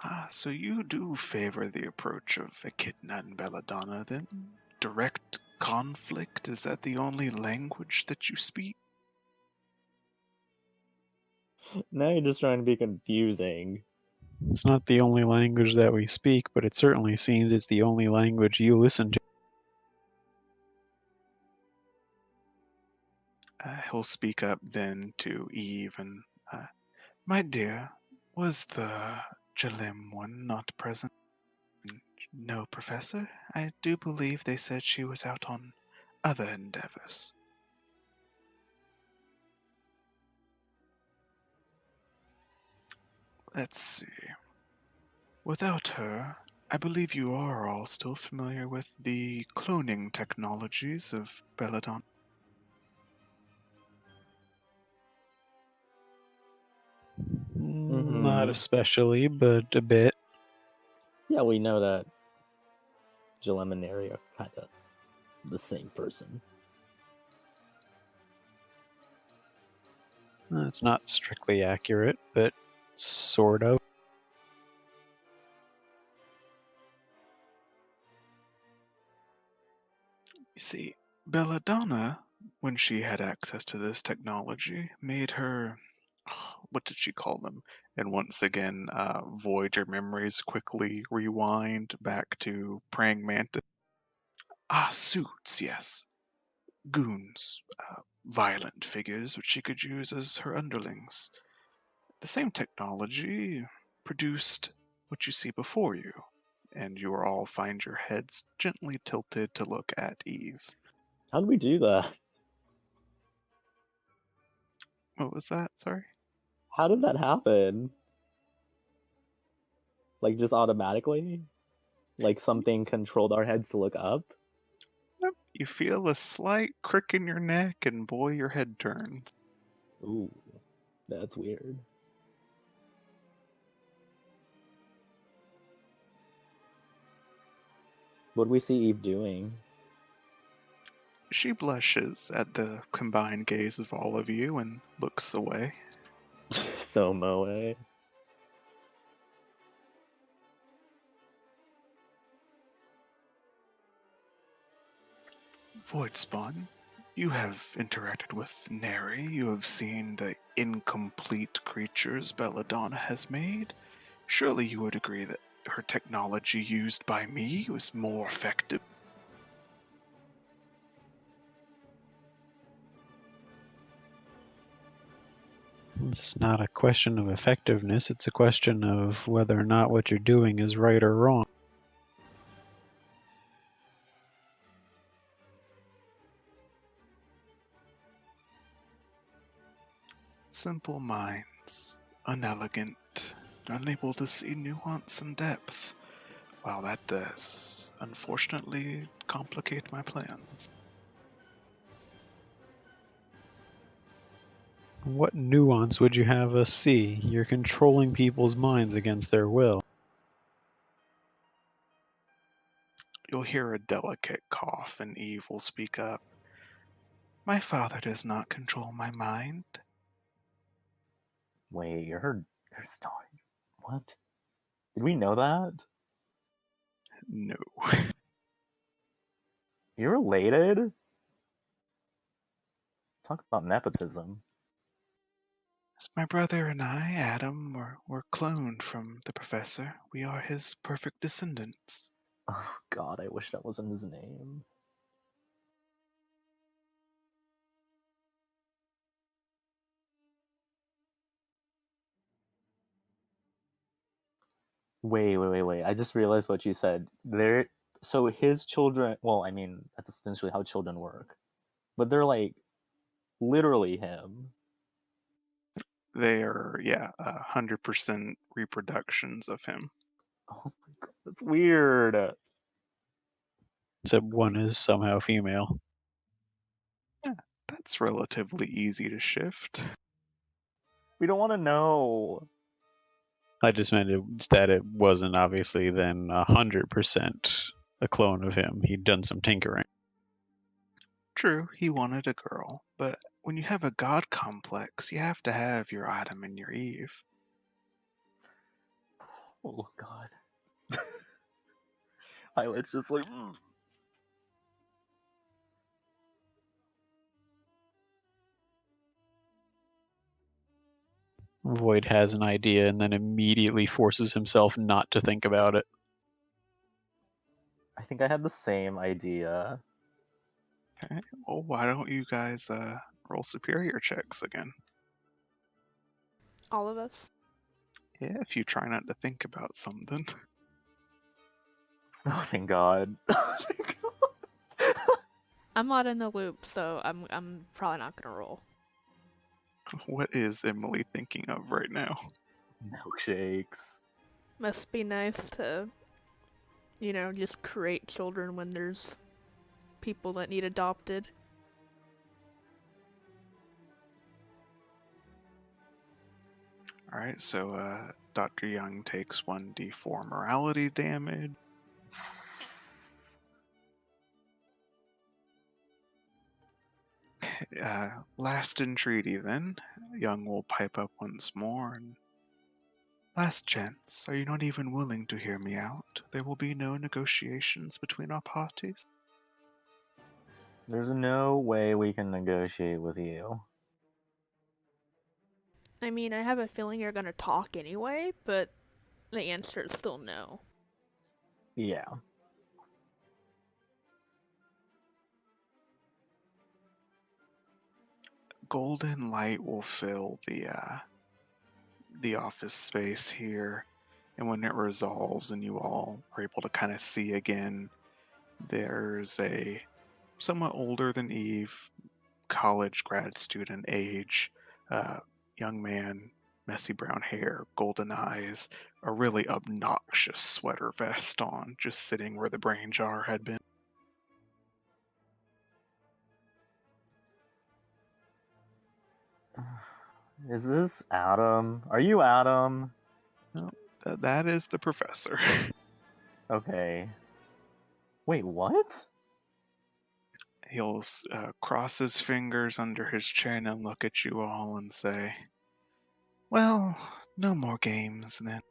Ah, so you do favor the approach of Echidna and Belladonna, then? Direct conflict? Is that the only language that you speak? Now you're just trying to be confusing. It's not the only language that we speak, but it certainly seems it's the only language you listen to. He'll speak up then to Eve and, my dear, was the Jalim one not present? No, Professor. I do believe they said she was out on other endeavors. Let's see. Without her, I believe you are all still familiar with the cloning technologies of Belladonna. Not Mm-hmm. especially, but a bit. Yeah, we know that Jalem and Neri are kind of the same person. It's not strictly accurate, but sort of. You see, Belladonna, when she had access to this technology, made her. What did she call them? And once again, Voyager memories quickly rewind back to Praying Mantis. Ah, suits, yes. Goons, violent figures which she could use as her underlings. The same technology produced what you see before you, and you all find your heads gently tilted to look at Eve. How do we do that? What was that? Sorry? How did that happen? Like, just automatically? Like something controlled our heads to look up? Yep. You feel a slight crick in your neck, and boy, your head turns. Ooh, that's weird. What do we see Eve doing? She blushes at the combined gaze of all of you and looks away. So moe. Voidspawn, you have interacted with Neri. You have seen the incomplete creatures Belladonna has made. Surely you would agree that her technology used by me was more effective. It's not a question of effectiveness, it's a question of whether or not what you're doing is right or wrong. Simple minds, unelegant, unable to see nuance and depth. Well, that does, unfortunately, complicate my plans. What nuance would you have us see? You're controlling people's minds against their will. You'll hear a delicate cough, and Eve will speak up. My father does not control my mind. Wait, you're her daughter. What? Did we know that? No. You're related? Talk about nepotism. My brother and I, Adam, were cloned from the professor. We are his perfect descendants. Oh god, I wish that wasn't his name. Wait. I just realized what you said. So his children, well, I mean, that's essentially how children work. But they're like literally him. They are, 100% reproductions of him. Oh my god, that's weird. Except one is somehow female. Yeah, that's relatively easy to shift. We don't want to know. I just meant that it wasn't obviously then 100% a clone of him. He'd done some tinkering. True, he wanted a girl, but when you have a god complex, you have to have your Adam and your Eve. Oh god. Violet's just like. Void has an idea and then immediately forces himself not to think about it. I think I had the same idea. Okay, well, why don't you guys roll superior checks again? All of us. Yeah, if you try not to think about something. Oh thank god. I'm not in the loop, so I'm probably not gonna roll. What is Emily thinking of right now? Milkshakes. Must be nice to, just create children when there's people that need adopted. Alright, so Dr. Young takes 1d4 morality damage. Last entreaty then. Young will pipe up once more and. Last chance. Are you not even willing to hear me out? There will be no negotiations between our parties. There's no way we can negotiate with you. I mean, I have a feeling you're gonna talk anyway, but the answer is still no. Yeah. Golden light will fill the office space here. And when it resolves and you all are able to kind of see again, there's a somewhat older than Eve, college grad student age, uh, young man, messy brown hair, golden eyes, a really obnoxious sweater vest on, just sitting where the brain jar had been. Is this Adam? Are you Adam? No, that is the professor. Okay. Wait, what? He'll cross his fingers under his chin and look at you all and say, "Well, no more games then."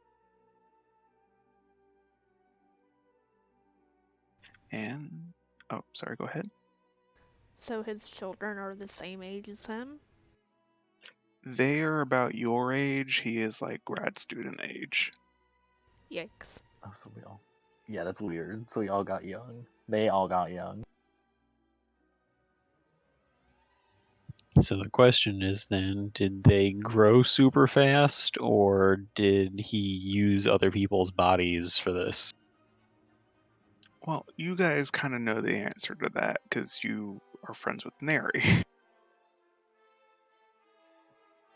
And, oh, sorry, go ahead. So his children are the same age as him? They are about your age. He is like grad student age. Yikes. Oh, so we all. Yeah, that's weird. So we all got young. They all got young. So the question is then, did they grow super fast, or did he use other people's bodies for this? Well, you guys kind of know the answer to that because you are friends with Neri.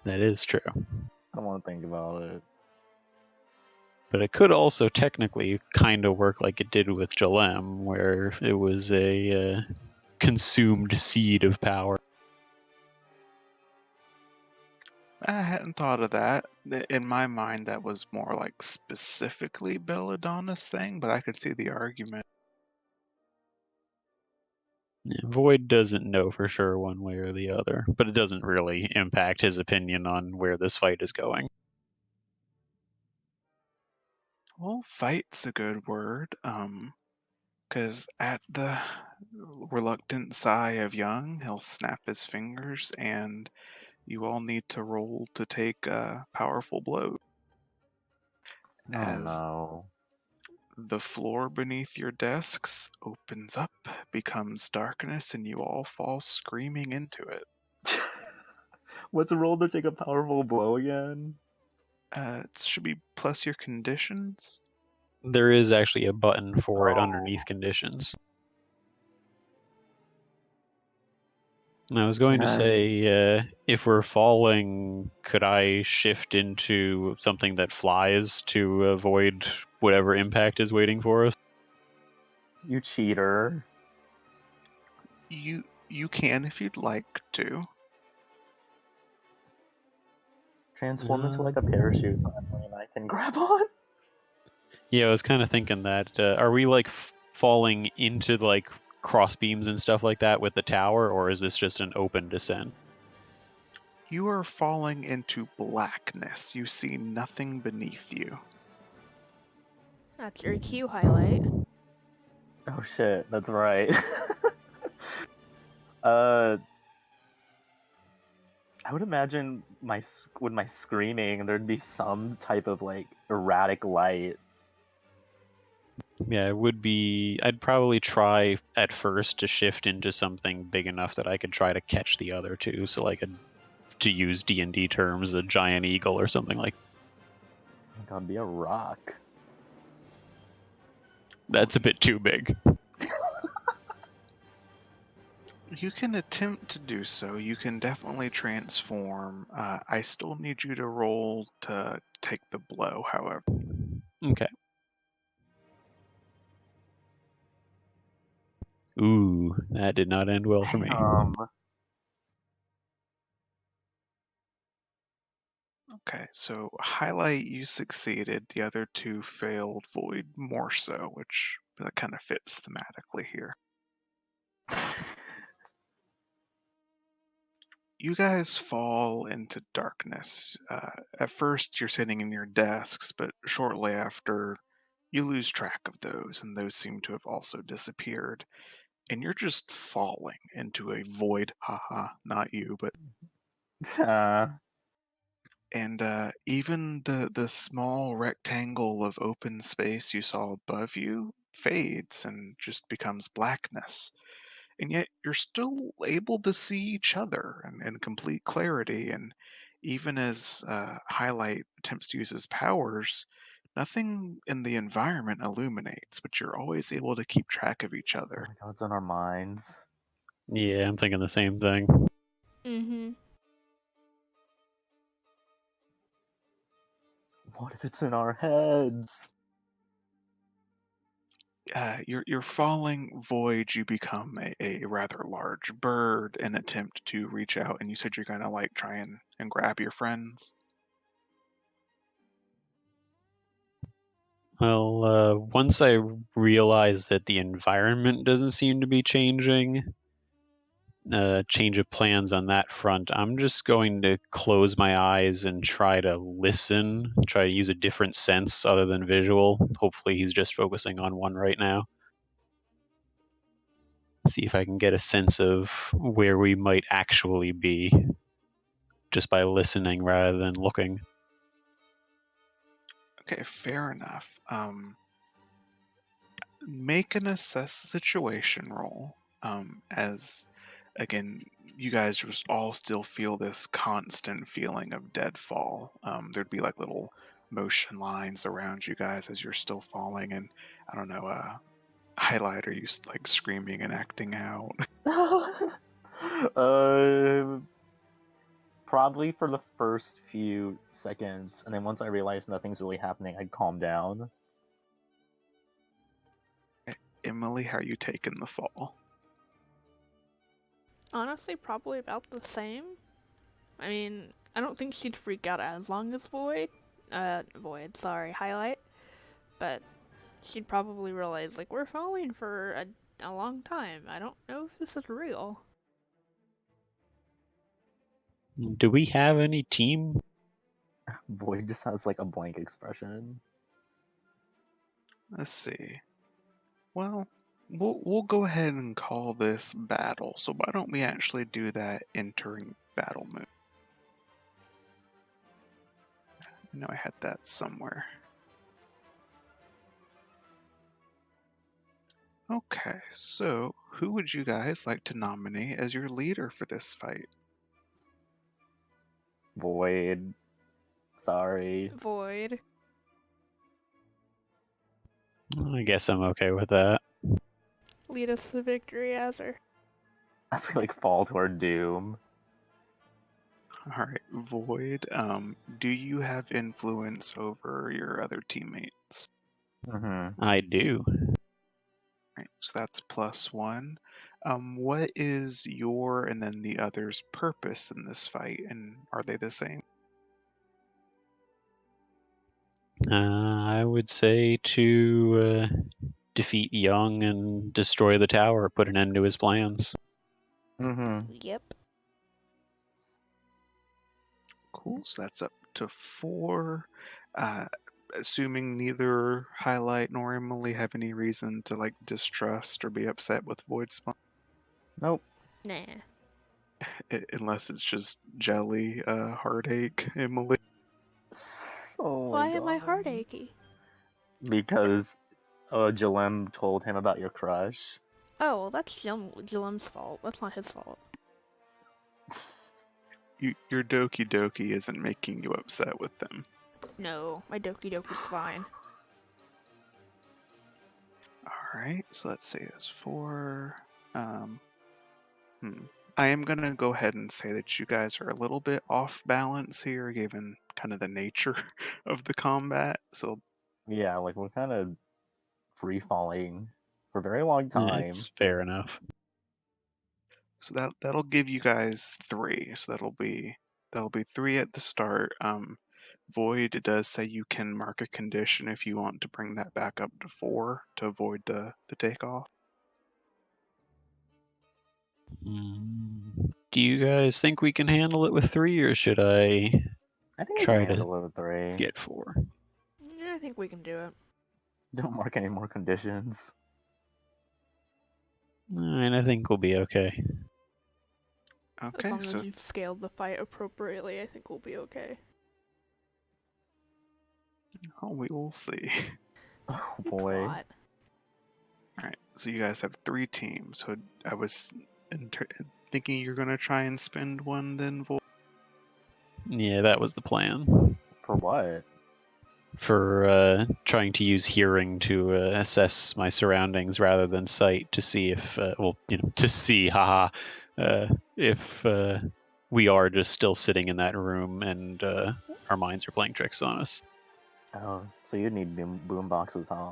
That is true. I don't want to think about it. But it could also technically kind of work like it did with Jalem, where it was a consumed seed of power. I hadn't thought of that. In my mind, that was more like specifically Belladonna's thing, but I could see the argument. Yeah, Void doesn't know for sure one way or the other, but it doesn't really impact his opinion on where this fight is going. Well, fight's a good word, because at the reluctant sigh of Young, he'll snap his fingers, and you all need to roll to take a powerful blow. Oh As no. the floor beneath your desks opens up, becomes darkness, and you all fall screaming into it. What's a roll to take a powerful blow again? It should be plus your conditions. There is actually a button for it Oh. underneath conditions. And I was going to say, if we're falling, could I shift into something that flies to avoid whatever impact is waiting for us? You cheater. You can if you'd like to. Transform into like a parachute so Emily and I can grab on. Yeah, I was kind of thinking that. Are we like falling into like cross beams and stuff like that with the tower, or is this just an open descent? You are falling into blackness. You see nothing beneath you. That's your Q highlight. Oh shit, that's right. I would imagine with my screaming, there'd be some type of like erratic light. Yeah, it would be. I'd probably try at first to shift into something big enough that I could try to catch the other two. So, like, to use D&D terms, a giant eagle or something like. Oh my god, be a rock. That's a bit too big. You can attempt to do so. You can definitely transform. I still need you to roll to take the blow, however. Okay. Ooh, that did not end well for me. Okay, so highlight you succeeded. The other two failed. Void more so, which that kind of fits thematically here. You guys fall into darkness. At first, you're sitting in your desks, but shortly after, you lose track of those, and those seem to have also disappeared. And you're just falling into a void. Haha, not you, but and even the small rectangle of open space you saw above you fades and just becomes blackness. And yet you're still able to see each other in complete clarity. And even as Highlight attempts to use his powers, Nothing in the environment illuminates, but you're always able to keep track of each Oh other. my god, it's in our minds. Yeah, I'm thinking the same thing. Mm-hmm. What if it's in our heads? You're falling void. You become a rather large bird and attempt to reach out. And you said you're gonna like try and grab your friends. Well, once I realize that the environment doesn't seem to be changing, change of plans on that front, I'm just going to close my eyes and try to listen, try to use a different sense other than visual. Hopefully, he's just focusing on one right now. See if I can get a sense of where we might actually be just by listening rather than looking. Okay, fair enough. Make an assess the situation roll. As again, you guys just all still feel this constant feeling of deadfall. There'd be like little motion lines around you guys as you're still falling, and I don't know, highlight are you like screaming and acting out? uh, Probably for the first few seconds, and then once I realize nothing's really happening, I'd calm down. Emily, how are you taking the fall? Honestly, probably about the same. I mean, I don't think she'd freak out as long as Highlight. But she'd probably realize, like, we're falling for a long time. I don't know if this is real. Do we have any team? Void just has like a blank expression. Let's see. Well, we'll go ahead and call this battle. So why don't we actually do that entering battle mode? I know I had that somewhere. Okay, so who would you guys like to nominate as your leader for this fight? Void. Sorry. Void. I guess I'm okay with that. Lead us to victory, Azure. As we like fall to our doom. All right, Void. Do you have influence over your other teammates? Mm-hmm. I do. Right, so that's +1. What is your and then the other's purpose in this fight, and are they the same? I would say to defeat Young and destroy the tower, put an end to his plans. Mm-hmm. Yep. Cool. So that's up to 4. Uh, Assuming neither Highlight nor Emily have any reason to like distrust or be upset with Void Spawn, Nope. Nah. unless it's just jelly, heartache, Emily. Oh my Why am I god. heart achy? Because Jalem told him about your crush. Oh, well, that's Jilem's fault. That's not his fault. Your Doki Doki isn't making you upset with them. No, my Doki Doki's fine. All right, so let's say it's 4. Um, I am gonna go ahead and say that you guys are a little bit off balance here, given kind of the nature of the combat. So Yeah, like we're kind of free falling for a very long time. It's fair enough. So that'll give you guys 3. So that'll be 3 at the start. Void does say you can mark a condition if you want to bring that back up to 4 to avoid the takeoff. Do you guys think we can handle it with 3, or should I I think we can try to handle it with 3. get 4? Yeah, I think we can do it. Don't mark any more conditions. And I think we'll be okay. As Okay, long so as you've scaled the fight appropriately, I think we'll be okay. we will see. Oh You boy. twat. All right, so you guys have 3 teams. So I was thinking you're gonna try and spend one then, Void. Yeah, that was the plan. For what? for trying to use hearing to assess my surroundings rather than sight to see if, if we are just still sitting in that room and our minds are playing tricks on us. Oh, so you'd need boom boxes, huh,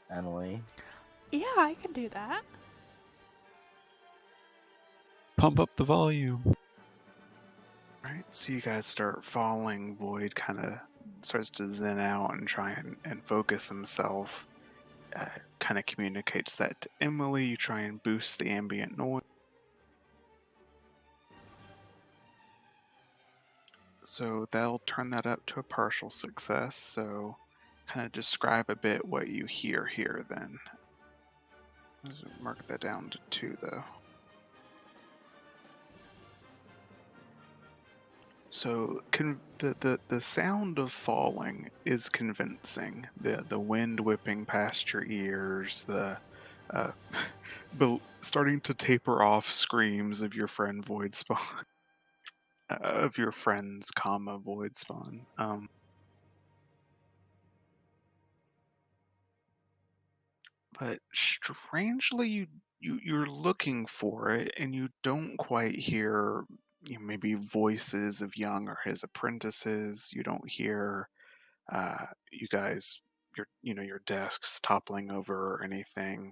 Emily? Yeah, I can do that. Pump up the volume. Right, so you guys start falling. Void kind of starts to zen out and try and focus himself. Kind of communicates that to Emily. You try and boost the ambient noise. So that'll turn that up to a partial success. So kind of describe a bit what you hear here then. Let's mark that down to 2 though. So the sound of falling is convincing. The wind whipping past your ears, the uh, starting to taper off screams of your friend Void Spawn, of your friends, Void Spawn. But strangely, you're looking for it, and you don't quite hear maybe voices of Young or his apprentices. You don't hear you guys your desks toppling over or anything.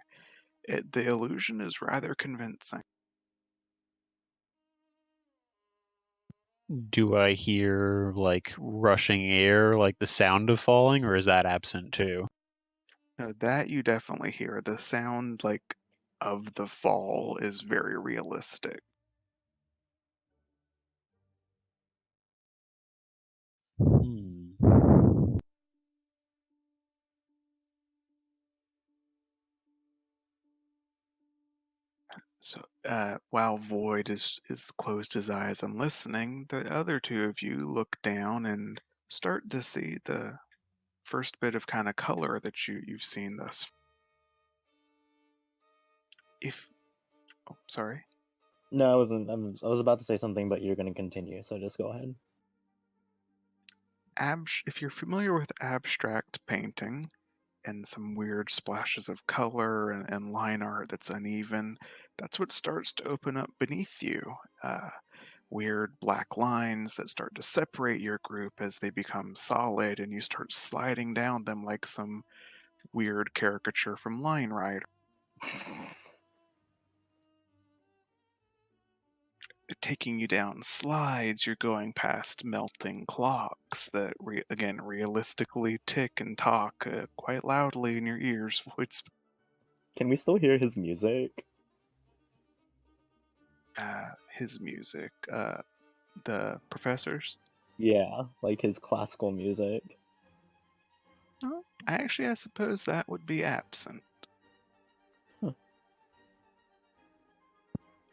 The illusion is rather convincing. Do I hear like rushing air, like the sound of falling, or is that absent too? No, that you definitely hear. The sound like of the fall is very realistic. Hmm. So while Void is closed his eyes and listening, the other 2 of you look down and start to see the first bit of kind of color that you've seen thus. If sorry. No, I wasn't. I was about to say something, but you're going to continue, so just go ahead. If you're familiar with abstract painting and some weird splashes of color and line art that's uneven, that's what starts to open up beneath you. Weird black lines that start to separate your group as they become solid, and you start sliding down them like some weird caricature from Line Rider. Taking you down slides, you're going past melting clocks that, again, realistically tick and talk quite loudly in your ears. Voids, Can we still hear his music? his music, the professors. Yeah, like his classical music. Oh, I suppose that would be absent.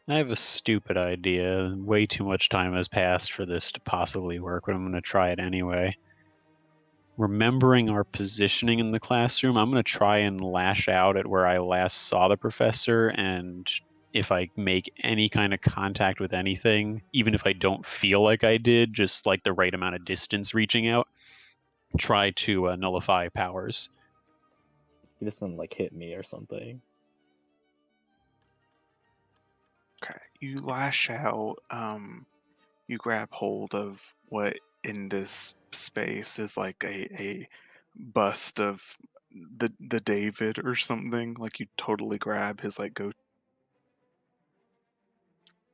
I have a stupid idea. Way too much time has passed for this to possibly work, but I'm going to try it anyway. Remembering our positioning in the classroom, I'm going to try and lash out at where I last saw the professor, and if I make any kind of contact with anything, even if I don't feel like I did, just like the right amount of distance reaching out, try to nullify powers. You're just gonna like hit me or something. Okay, you lash out. You grab hold of what in this space is like a bust of the David or something. Like you totally grab his like go,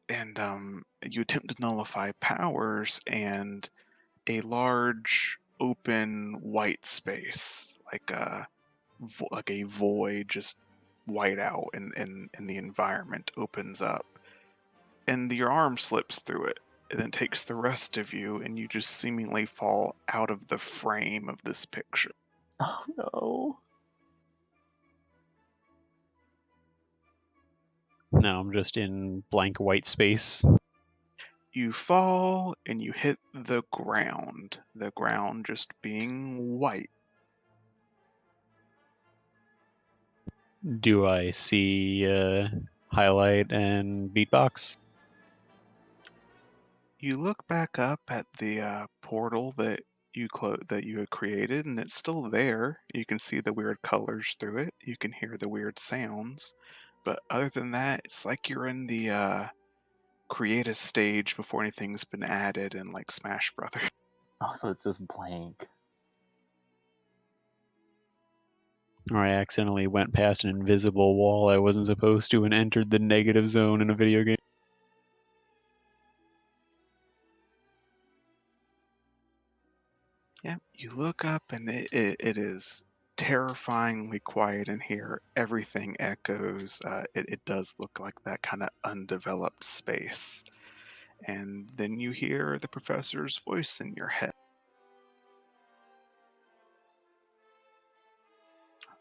and you attempt to nullify powers, and a large open white space, like a void, just white out, and the environment opens up, and your arm slips through it, and then takes the rest of you, and you just seemingly fall out of the frame of this picture. Oh no. Now I'm just in blank white space. You fall and you hit the ground just being white. Do I see highlight and beatbox? You look back up at the portal that that you had created, and it's still there. You can see the weird colors through it. You can hear the weird sounds. But other than that, it's like you're in the create a stage before anything's been added in like Smash Brothers. Also, it's just blank. Or I accidentally went past an invisible wall I wasn't supposed to and entered the negative zone in a video game. Yeah, you look up and it is terrifyingly quiet in here. Everything echoes. It does look like that kind of undeveloped space. And then you hear the professor's voice in your head.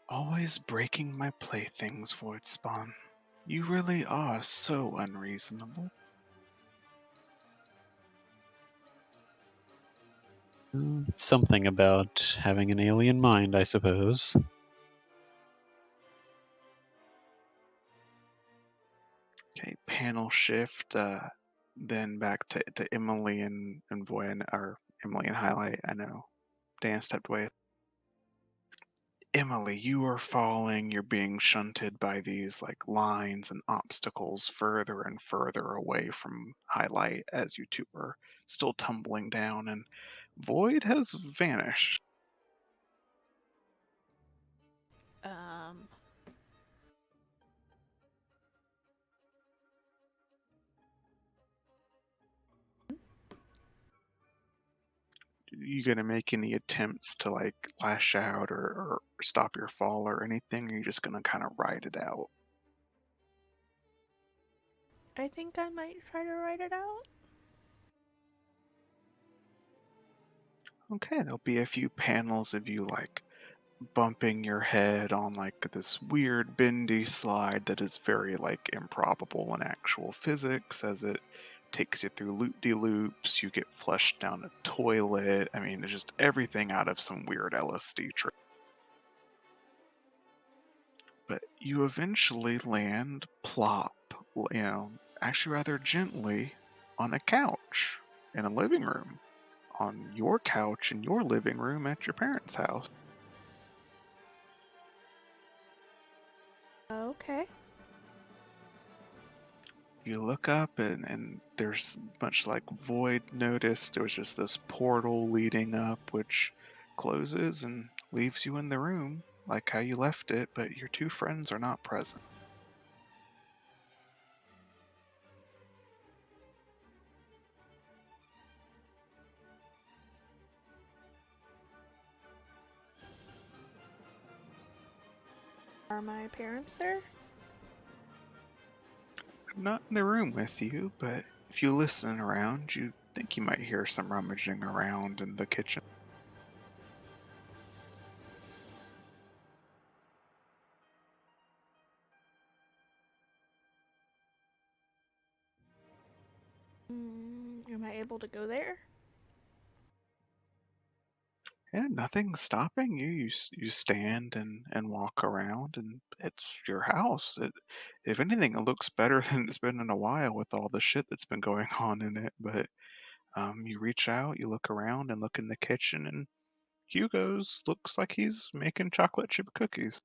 Always breaking my playthings, Voidspawn. You really are so unreasonable. It's something about having an alien mind, I suppose. Okay, panel shift, then back to Emily and Voyan, or Emily and Highlight. I know Dan stepped away. Emily, you are falling. You're being shunted by these like lines and obstacles further and further away from Highlight as you two are still tumbling down, and Void has vanished. Um, You gonna make any attempts to like lash out or stop your fall or anything? Or are you just gonna kind of ride it out? I think I might try to write it out. Okay, there'll be a few panels of you like bumping your head on like this weird bendy slide that is very like improbable in actual physics as it takes you through loop-de-loops. You get flushed down a toilet. I mean, it's just everything out of some weird LSD trip. But you eventually land plop, actually rather gently on a couch in a living room, on your couch in your living room at your parents' house. Okay. You look up and there's much like Void noticed, there was just this portal leading up, which closes and leaves you in the room like how you left it, but your two friends are not present. Are my parents there? Not in the room with you, but if you listen around, you think you might hear some rummaging around in the kitchen. Am I able to go there? Yeah, nothing's stopping you. You stand and walk around, and it's your house. If anything, it looks better than it's been in a while with all the shit that's been going on in it. But you reach out, you look around, and look in the kitchen, and Hugo's looks like he's making chocolate chip cookies.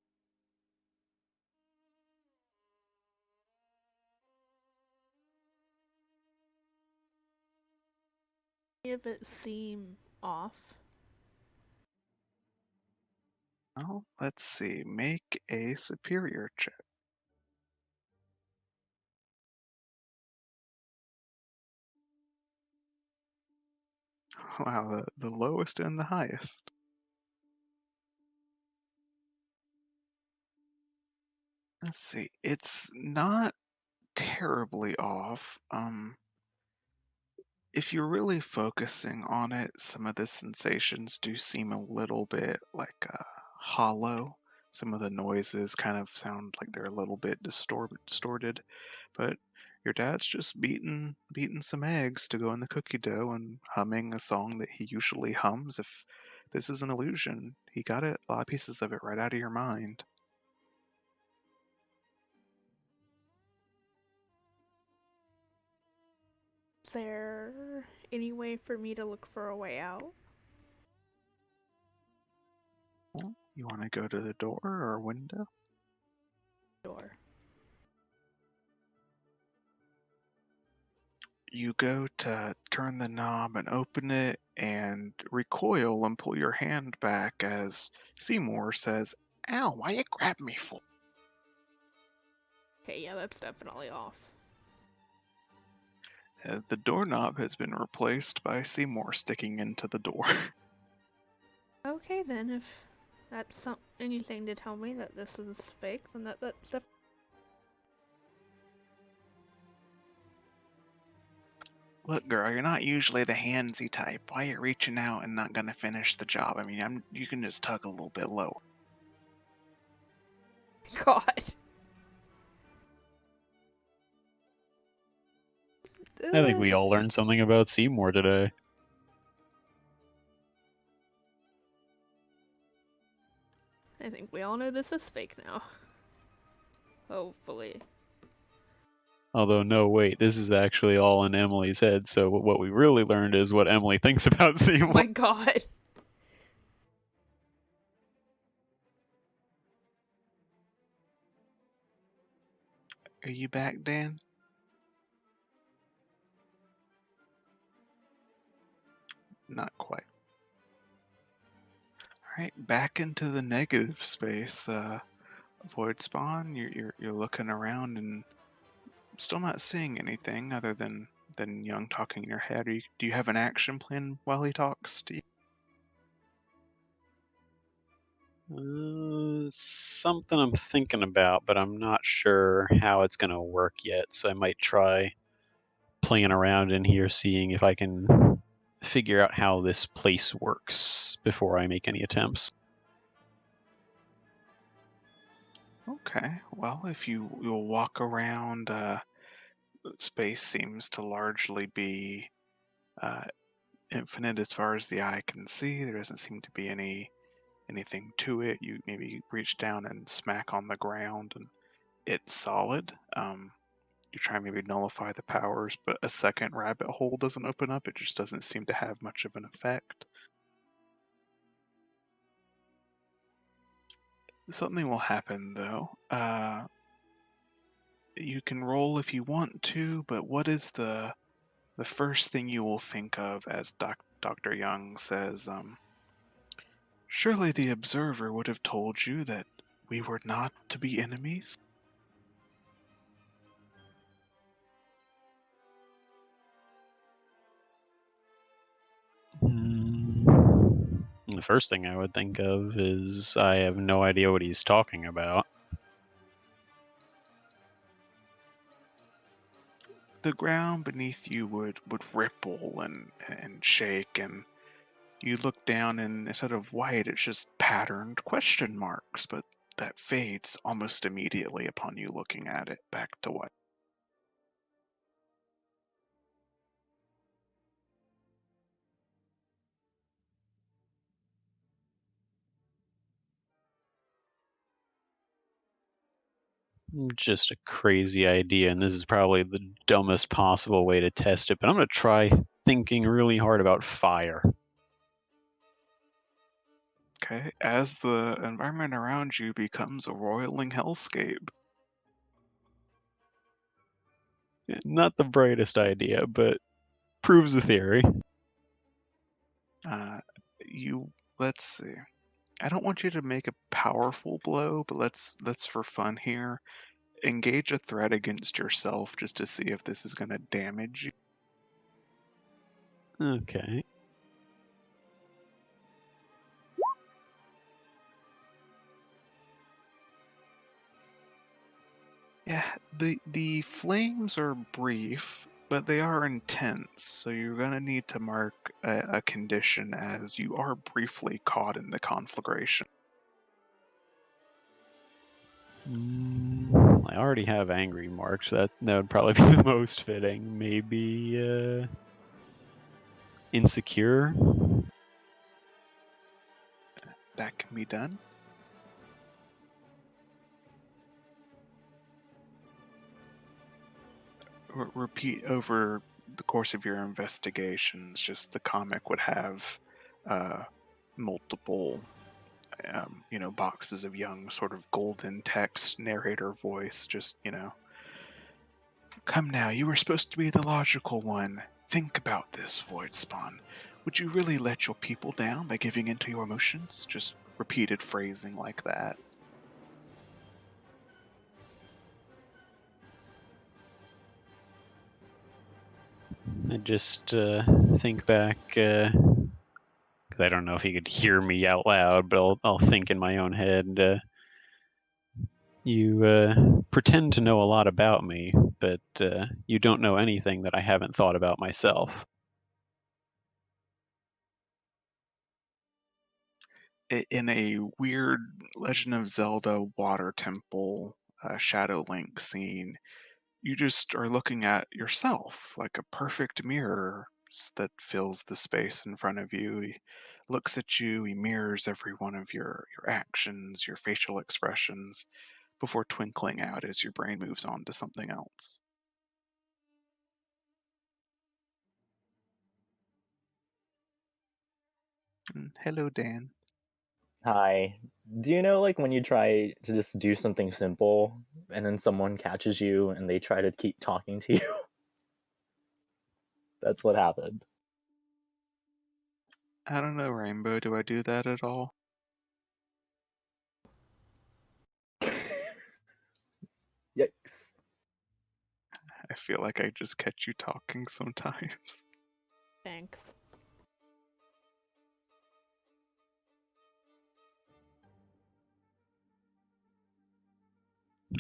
If it seem off. Oh, let's see. Make a superior check. Wow, the lowest and the highest. Let's see. It's not terribly off. If you're really focusing on it, some of the sensations do seem a little bit like hollow. Some of the noises kind of sound like they're a little bit distorted. But your dad's just beating some eggs to go in the cookie dough and humming a song that he usually hums. If this is an illusion, he got it a lot of pieces of it right out of your mind. Is there any way for me to look for a way out? Well, you want to go to the door or window? Door. You go to turn the knob and open it and recoil and pull your hand back as Seymour says, "Ow, why you grab me for?" Okay, yeah, that's definitely off. The doorknob has been replaced by Seymour sticking into the door. Okay, then, if that's anything to tell me that this is fake, then that's definitely. Look, girl, you're not usually the handsy type. Why you reaching out and not gonna finish the job? I mean, you can just tug a little bit lower. God. I think we all learned something about Seymour today. I think we all know this is fake now. Hopefully. Although, no, wait, this is actually all in Emily's head, so what we really learned is what Emily thinks about Oh Seymour. my god. Are you back, Dan? Not quite. Alright, back into the negative space. Void spawn, you're looking around and still not seeing anything other than Young talking in your head. Do you have an action plan while he talks to you? Something I'm thinking about, but I'm not sure how it's going to work yet, so I might try playing around in here, seeing if I can figure out how this place works before I make any attempts. Okay, well, if you'll walk around, space seems to largely be uh, infinite as far as the eye can see. There doesn't seem to be anything to it. You maybe reach down and smack on the ground, and it's solid. You try and maybe nullify the powers, but a second rabbit hole doesn't open up. It just doesn't seem to have much of an effect. Something will happen though. You can roll if you want to, but what is the first thing you will think of as Dr. Young says, surely the observer would have told you that we were not to be enemies? The first thing I would think of is I have no idea what he's talking about. The ground beneath you would ripple and shake, and you look down, and instead of white, it's just patterned question marks, but that fades almost immediately upon you looking at it back to white. Just a crazy idea, and this is probably the dumbest possible way to test it, but I'm going to try thinking really hard about fire. Okay, as the environment around you becomes a roiling hellscape, Not the brightest idea, but proves the theory. uh, you let's see. I don't want you to make a powerful blow, but let's for fun here engage a threat against yourself just to see if this is going to damage you. Okay. Yeah, the flames are brief, but they are intense, so you're gonna need to mark a condition as you are briefly caught in the conflagration. I already have angry marks. That would probably be the most fitting. Maybe insecure. That can be done. Repeat over the course of your investigations. Just the comic would have uh, multiple boxes of young, sort of golden text narrator voice, just, come now, you were supposed to be the logical one. Think about this, Void Spawn. Would you really let your people down by giving in to your emotions? Just repeated phrasing like that. I just think back, because I don't know if he could hear me out loud, but I'll think in my own head. You pretend to know a lot about me, but you don't know anything that I haven't thought about myself. In a weird Legend of Zelda water temple Shadow Link scene, you just are looking at yourself like a perfect mirror that fills the space in front of you. He looks at you, he mirrors every one of your actions, your facial expressions, before twinkling out as your brain moves on to something else. Hello, Dan. Hi. Do you know, like, when you try to just do something simple and then someone catches you and they try to keep talking to you? That's what happened. I don't know, Rainbow. Do I do that at all? Yikes. I feel like I just catch you talking sometimes. Thanks.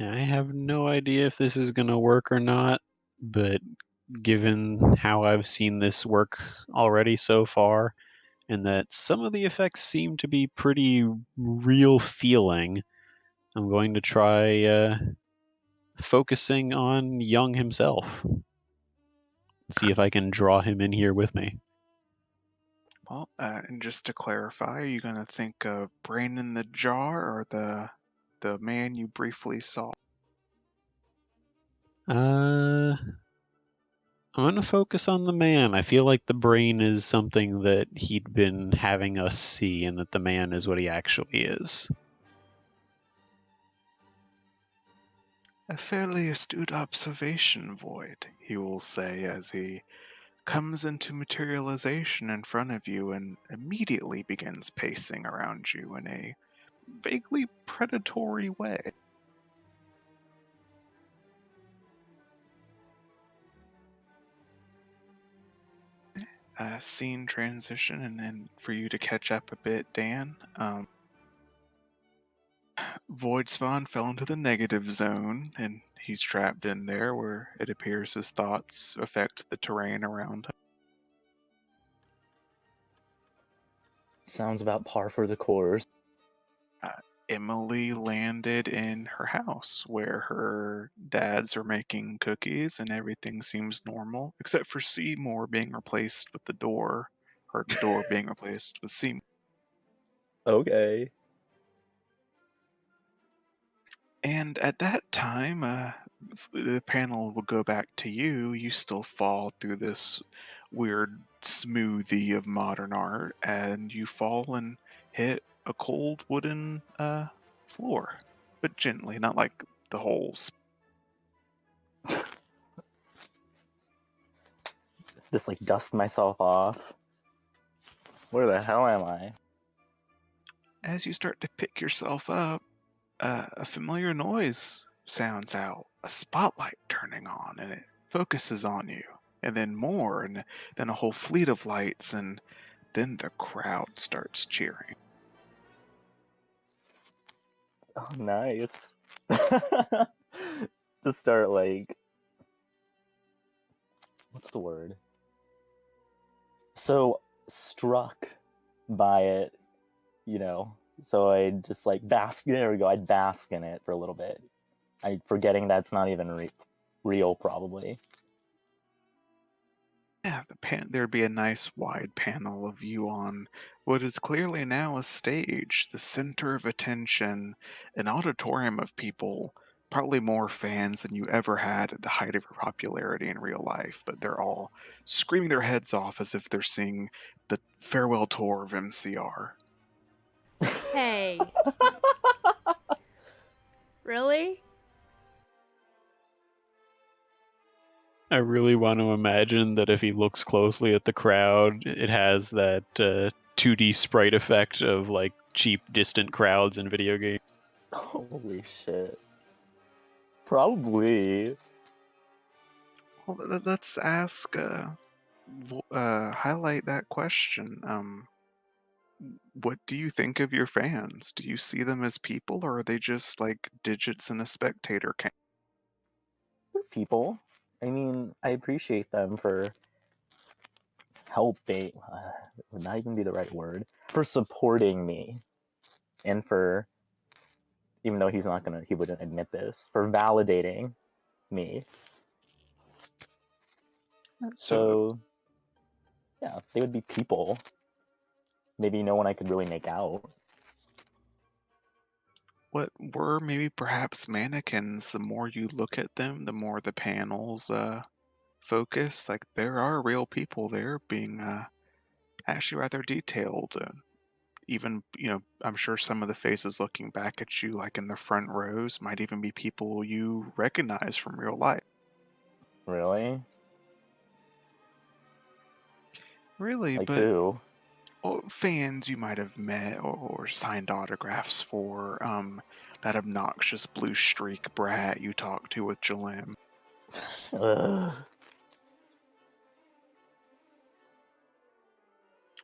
I have no idea if this is going to work or not, but given how I've seen this work already so far, and that some of the effects seem to be pretty real feeling, I'm going to try focusing on Young himself. See if I can draw him in here with me. Well, and just to clarify, are you going to think of Brain in the Jar or the man you briefly saw? I'm going to focus on the man. I feel like the brain is something that he'd been having us see, and that the man is what he actually is. A fairly astute observation, Void, he will say as he comes into materialization in front of you and immediately begins pacing around you in a vaguely predatory way. Scene transition, and then for you to catch up a bit, Dan. Void Spawn fell into the negative zone, and he's trapped in there where it appears his thoughts affect the terrain around him. Sounds about par for the course. Emily landed in her house where her dads are making cookies and everything seems normal, except for Seymour being replaced with the door, or the door being replaced with Seymour. Okay. And at that time, the panel will go back to you. You still fall through this weird smoothie of modern art, and you fall and hit a cold wooden floor, but gently, not like the holes. Just like dust myself off. Where the hell am I? As you start to pick yourself up, a familiar noise sounds out, a spotlight turning on, and it focuses on you, and then more, and then a whole fleet of lights, and then the crowd starts cheering. Oh, nice. Just start like, what's the word? So struck by it, you know. So I just like bask. There we go. I'd bask in it for a little bit. I forgetting that's not even real, probably. Yeah, there'd be a nice wide panel of you on what is clearly now a stage, the center of attention, an auditorium of people, probably more fans than you ever had at the height of your popularity in real life, but they're all screaming their heads off as if they're seeing the farewell tour of MCR. Hey. Really? I really want to imagine that if he looks closely at the crowd, it has that 2D sprite effect of like cheap, distant crowds in video games. Holy shit. Probably. Well, let's ask, highlight that question. What do you think of your fans? Do you see them as people, or are they just like digits in a spectator count? They're people. I mean, I appreciate them for helping. Would not even be the right word. For supporting me. And for, even though he wouldn't admit this, for validating me. So, So, yeah, they would be people. Maybe no one I could really make out. what were maybe perhaps mannequins? The more you look at them, the more the panels focus. Like there are real people there being actually rather detailed. Even, I'm sure some of the faces looking back at you, like in the front rows, might even be people you recognize from real life. Really? Really, Like but who? fans you might have met or signed autographs for. That obnoxious blue streak brat you talked to with Jalim. Ugh.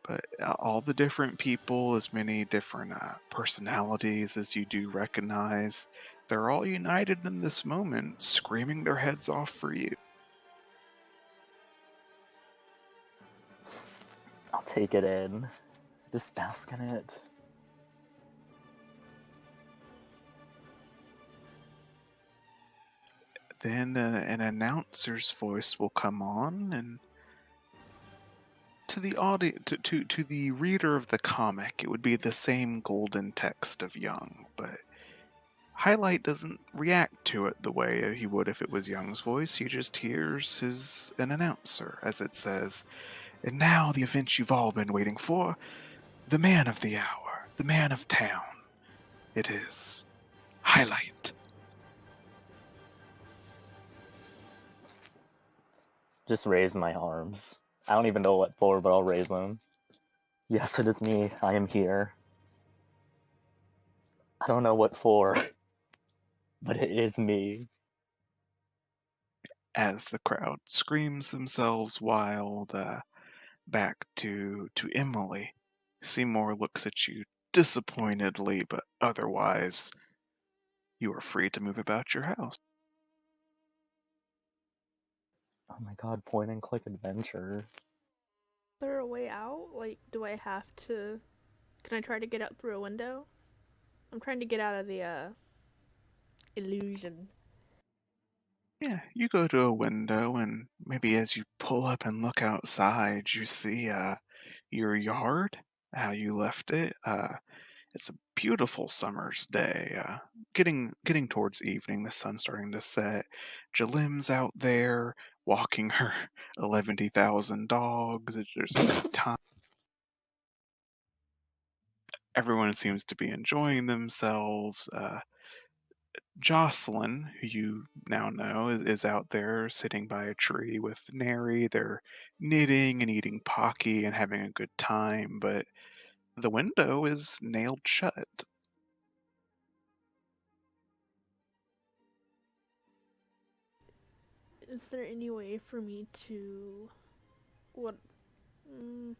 But all the different people, as many different personalities as you do recognize, they're all united in this moment, screaming their heads off for you. I'll take it in. Just bask in it. Then an announcer's voice will come on, and to the to the reader of the comic, it would be the same golden text of Young, but Highlight doesn't react to it the way he would if it was Young's voice. He just hears an announcer as it says, "And now the event you've all been waiting for, the man of the hour, the man of town. It is Highlight." Just raise my arms. I don't even know what for, but I'll raise them. Yes, it is me. I am here. I don't know what for, but it is me. As the crowd screams themselves wild, back to Emily. Seymour looks at you disappointedly, but otherwise, you are free to move about your house. Oh my god, point and click adventure. Is there a way out? Like, do I have to... Can I try to get out through a window? I'm trying to get out of the, illusion. Yeah, you go to a window, and maybe as you pull up and look outside, you see your yard, how you left it. It's a beautiful summer's day. Getting towards evening, the sun's starting to set. Jalim's out there walking her 11,000 dogs. There's a good time. Everyone seems to be enjoying themselves. Jocelyn, who you now know, is out there sitting by a tree with Neri. They're knitting and eating Pocky and having a good time, but the window is nailed shut. Is there any way for me to... What... Mm,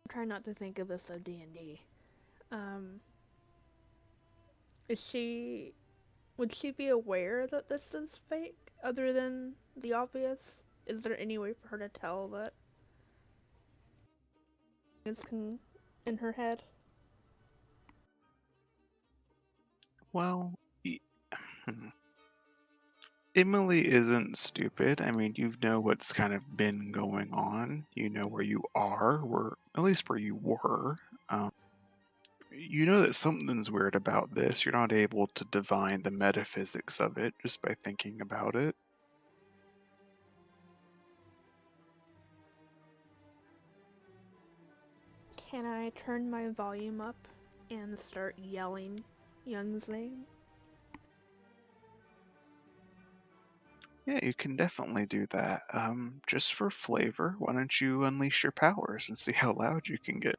I'm trying not to think of this so D&D. Is she... Would she be aware that this is fake, other than the obvious? Is there any way for her to tell that it's in her head? Well, Emily isn't stupid. I mean, you know what's kind of been going on. You know where you are, at least where you were. You know that something's weird about this. You're not able to divine the metaphysics of it just by thinking about it. Can I turn my volume up and start yelling Young's name? Yeah, you can definitely do that. Just for flavor, why don't you unleash your powers and see how loud you can get?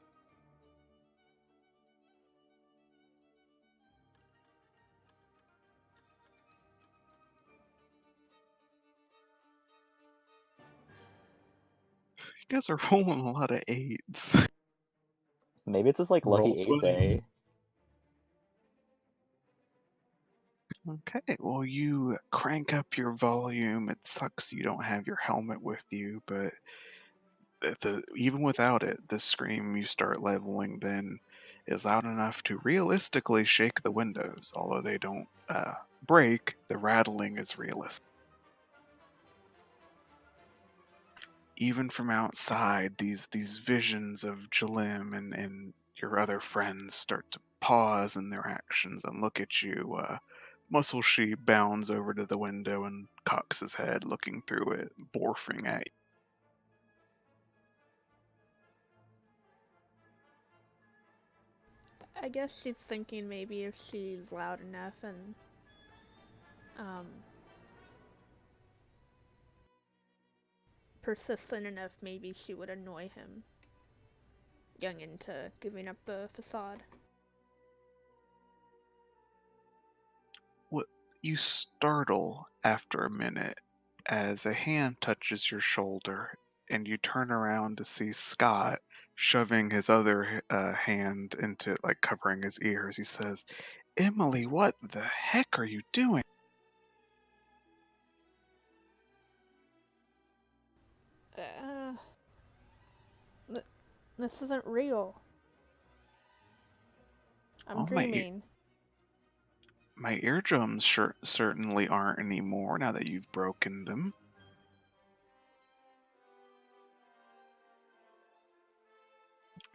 You guys are rolling a lot of eights. Maybe it's just like lucky Role 8 play. day. Okay, well, you crank up your volume. It sucks you don't have your helmet with you, but even without it, the scream you start leveling then is loud enough to realistically shake the windows. Although they don't break, the rattling is realistic. Even from outside, these visions of Jalim and your other friends start to pause in their actions and look at you. Muscle Sheep bounds over to the window and cocks his head, looking through it, borfing at you. I guess she's thinking maybe if she's loud enough and um, persistent enough, maybe she would annoy him, young into giving up the facade. What you startle after a minute as a hand touches your shoulder, and you turn around to see Scott shoving his other hand into like covering his ears. He says, "Emily, what the heck are you doing?" Uh, this isn't real. I'm Oh, dreaming. my eardrums certainly aren't anymore now that you've broken them.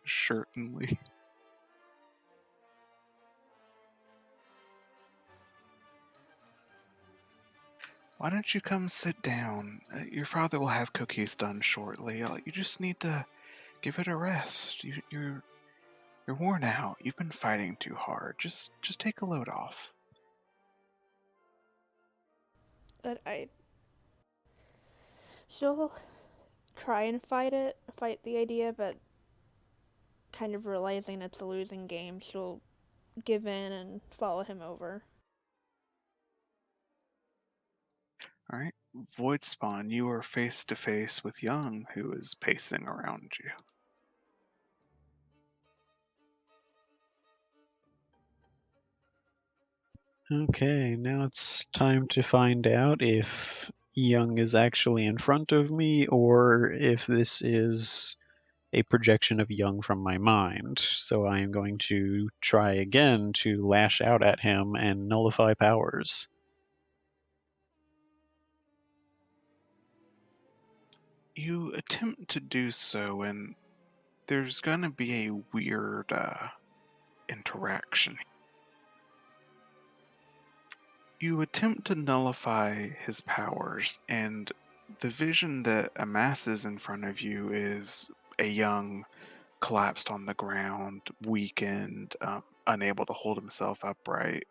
Certainly. Why don't you come sit down? Your father will have cookies done shortly. You just need to give it a rest. You're worn out. You've been fighting too hard. Just take a load off. But she'll try and fight the idea, but kind of realizing it's a losing game, she'll give in and follow him over. All right, Void Spawn. You are face to face with Young, who is pacing around you. Okay, now it's time to find out if Young is actually in front of me or if this is a projection of Young from my mind. So I am going to try again to lash out at him and nullify powers. You attempt to do so, and there's gonna be a weird interaction. You attempt to nullify his powers, and the vision that amasses in front of you is a Young collapsed on the ground, weakened, unable to hold himself upright.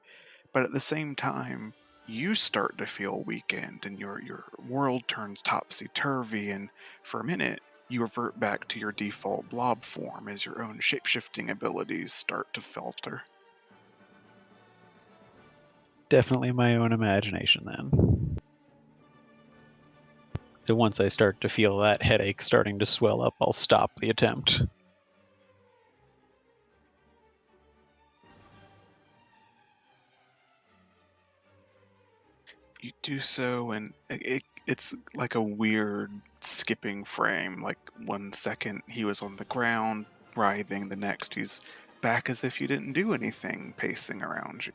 But at the same time, you start to feel weakened, and your world turns topsy turvy. And for a minute, you revert back to your default blob form as your own shapeshifting abilities start to falter. Definitely my own imagination then. So once I start to feel that headache starting to swell up, I'll stop the attempt. You do so, and it's like a weird skipping frame. Like 1 second he was on the ground, writhing, the next he's back as if you didn't do anything, pacing around you.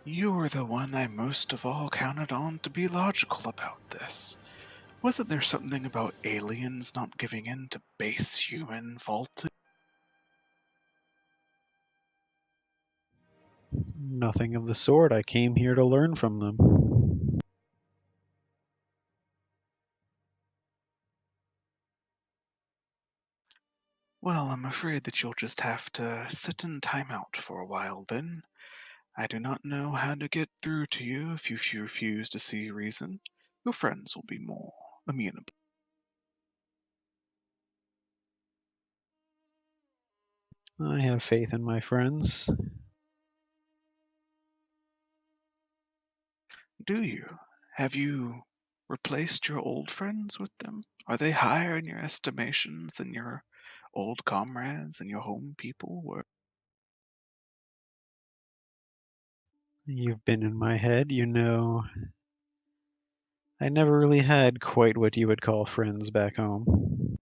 You were the one I most of all counted on to be logical about this. Wasn't there something about aliens not giving in to base human faulting? Nothing of the sort. I came here to learn from them. Well, I'm afraid that you'll just have to sit in timeout for a while then. I do not know how to get through to you if you refuse to see reason. Your friends will be more amenable. I have faith in my friends. Do you? Have you replaced your old friends with them? Are they higher in your estimations than your old comrades and your home people were? You've been in my head, you know. I never really had quite what you would call friends back home.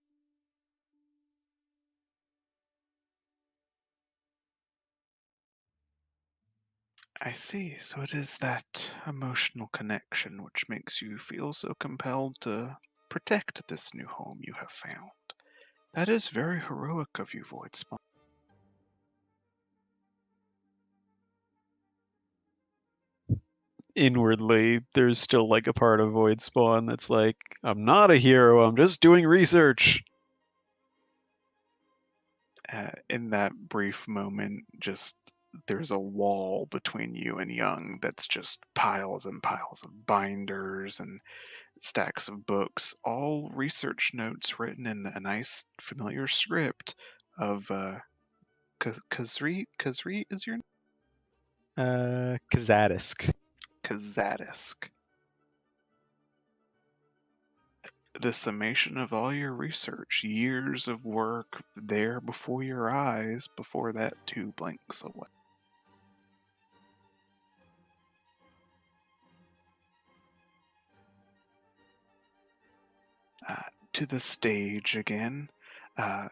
I see. So it is that emotional connection which makes you feel so compelled to protect this new home you have found. That is very heroic of you, Voidspawn. Inwardly, there's still like a part of Void Spawn that's like, I'm not a hero, I'm just doing research. In that brief moment, just there's a wall between you and Young that's just piles and piles of binders and stacks of books, all research notes written in a nice, familiar script of Kazri. Kazri is your name? Kazadisk. Kazadisk. The summation of all your research, years of work there before your eyes, before that too blinks away. To the stage again. Uh,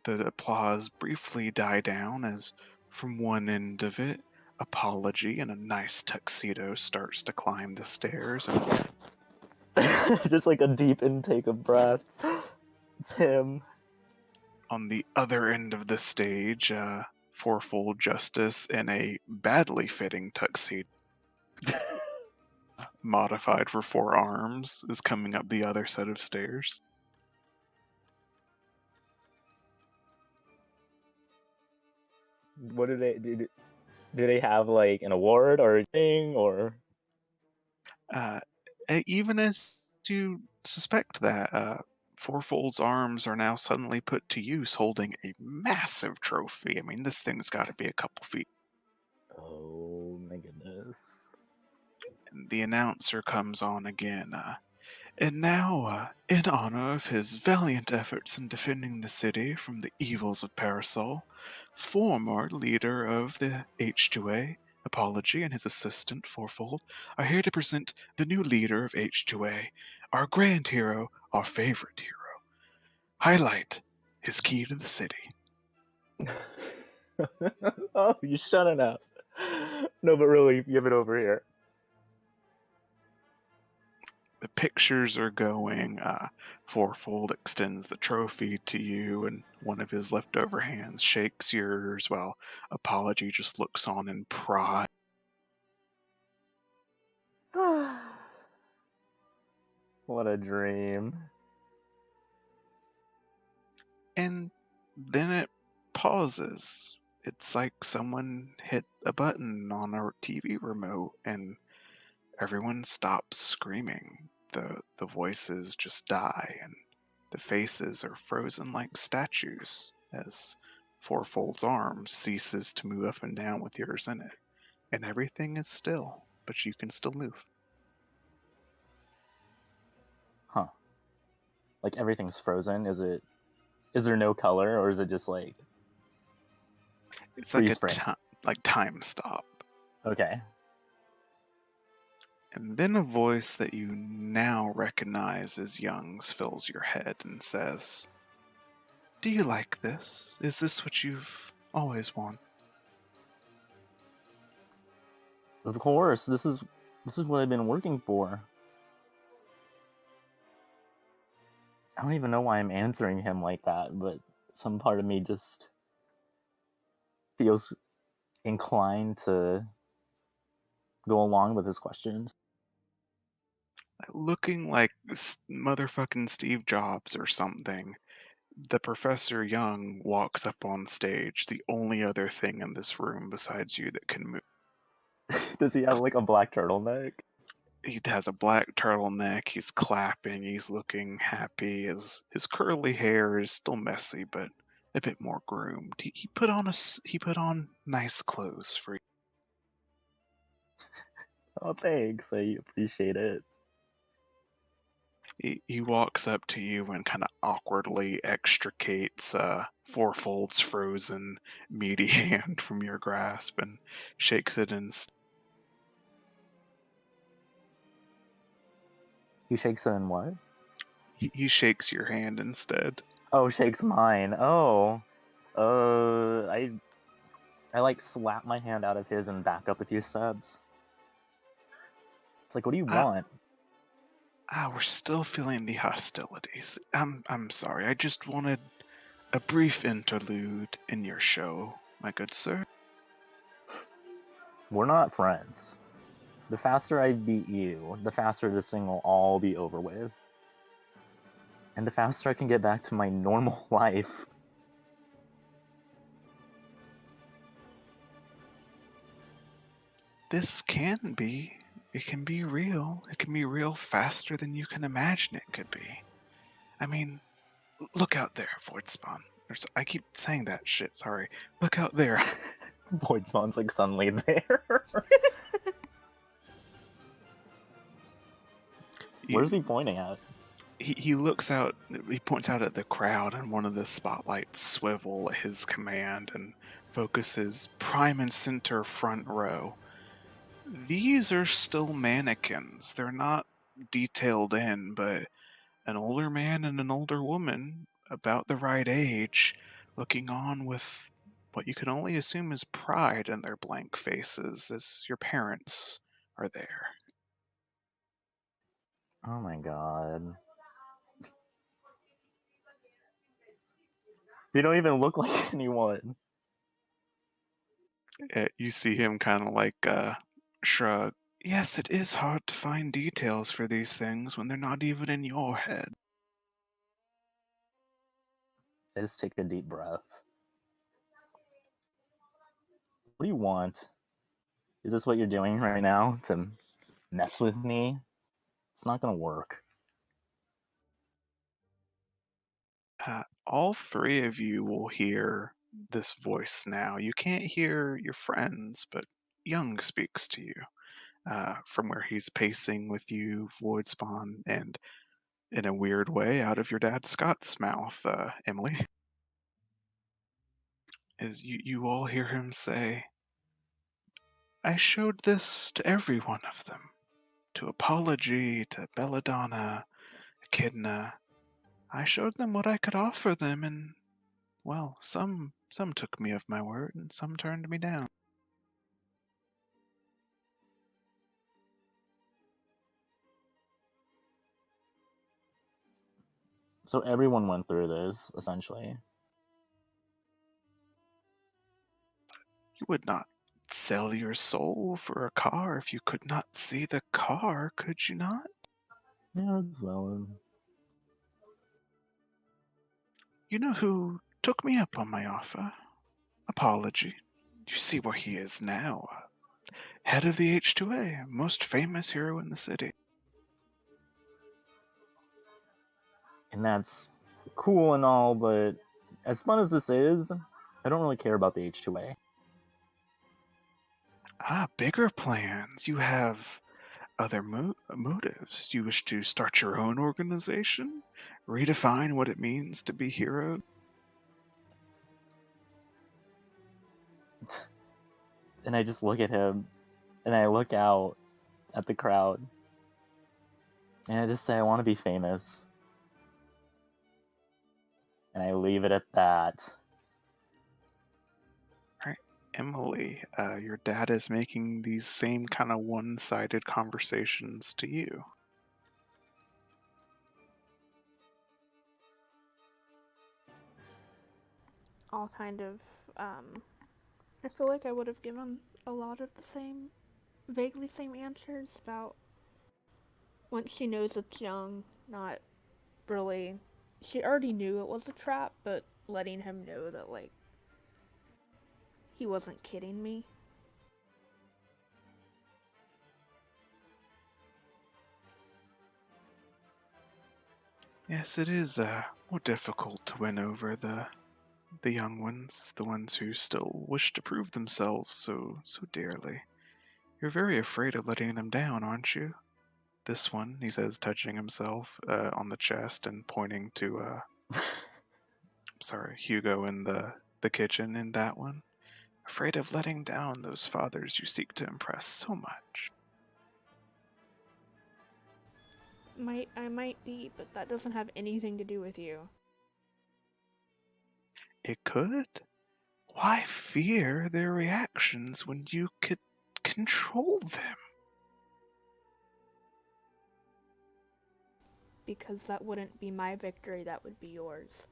the applause briefly die down as from one end of it, Apology in a nice tuxedo starts to climb the stairs, and Just like a deep intake of breath. It's him. on the other end of the stage, Fourfold Justice in a badly fitting tuxedo modified for 4 arms is coming up the other set of stairs. What do they have like an award or a thing or? Uh, Even as you suspect that, Fourfold's arms are now suddenly put to use holding a massive trophy. I mean, this thing's got to be a couple feet. Oh my goodness. And the announcer comes on again. And now, in honor of his valiant efforts in defending the city from the evils of Parasol, former leader of the H2A, Apology, and his assistant, Fourfold, are here to present the new leader of H2A, our grand hero, our favorite hero. Highlight his key to the city. Oh, you shouldn't have. No, but really, give it over here. The pictures are going. Fourfold extends the trophy to you, and one of his leftover hands shakes yours while Apology just looks on in pride. What a dream. And then it pauses. It's like someone hit a button on a TV remote and everyone stops screaming. The voices just die and the faces are frozen like statues as Fourfold's arm ceases to move up and down with yours in it. And everything is still, but you can still move. Huh. Like everything's frozen. Is there no color or is it just like It's like freeze frame? like time stop. Okay. And then a voice that you now recognize as Young's fills your head and says, "Do you like this? Is this what you've always wanted?" Of course, this is what I've been working for. I don't even know why I'm answering him like that, but some part of me just feels inclined to go along with his questions. Looking like motherfucking Steve Jobs or something, the Professor Young walks up on stage, the only other thing in this room besides you that can move. Does he have like a black turtleneck? He has a black turtleneck, he's clapping, he's looking happy, his curly hair is still messy, but a bit more groomed. He put on he put on nice clothes for you. Oh, thanks. I appreciate it. He walks up to you and kind of awkwardly extricates Fourfold's frozen, meaty hand from your grasp and shakes it in. He shakes it in what? He shakes your hand instead. Oh, shakes mine. Oh. I like slap my hand out of his and back up a few steps. It's like, what do you want? We're still feeling the hostilities. I'm sorry. I just wanted a brief interlude in your show, my good sir. We're not friends. The faster I beat you, the faster this thing will all be over with. And the faster I can get back to my normal life. This can be. It can be real. It can be real faster than you can imagine it could be. I mean, look out there, Voidspawn. I keep saying that shit, sorry. Look out there. Voidspawn's like suddenly there. Where's he pointing at? He looks out, he points out at the crowd, and one of the spotlights swivel at his command and focuses prime and center front row. These are still mannequins. They're not detailed in, but an older man and an older woman, about the right age, looking on with what you can only assume is pride in their blank faces as your parents are there. Oh my god. They don't even look like anyone. You see him kind of like shrug. Yes, it is hard to find details for these things when they're not even in your head. I just take a deep breath. What do you want? Is this what you're doing right now? To mess with me? It's not gonna work. All three of you will hear this voice now. You can't hear your friends, but Young speaks to you from where he's pacing with you, Voidspawn, and in a weird way, out of your dad Scott's mouth, Emily. As you all hear him say, I showed this to every one of them. To Apology, to Belladonna, Echidna. I showed them what I could offer them, and, well, some took me of my word, and some turned me down. So everyone went through this, essentially. You would not sell your soul for a car if you could not see the car, could you not? Yeah, that's valid. You know who took me up on my offer? Apology. You see where he is now. Head of the H2A, most famous hero in the city. And that's cool and all, but as fun as this is, I don't really care about the H2A. Bigger plans. You have other motives. You wish to start your own organization? Redefine what it means to be hero? And I just look at him, and I look out at the crowd, and I just say, I want to be famous. And I leave it at that. Right. Emily, your dad is making these same kind of one-sided conversations to you. All kind of, I feel like I would have given a lot of the same, vaguely same answers about once she knows it's Young, not really She already knew it was a trap, but letting him know that, like, he wasn't kidding me. Yes, it is more difficult to win over the young ones, the ones who still wish to prove themselves so dearly. You're very afraid of letting them down, aren't you? This one, he says, touching himself on the chest and pointing to sorry, Hugo in the kitchen in that one. Afraid of letting down those fathers you seek to impress so much. I might be, but that doesn't have anything to do with you. It could? Why fear their reactions when you could control them? Because that wouldn't be my victory, that would be yours.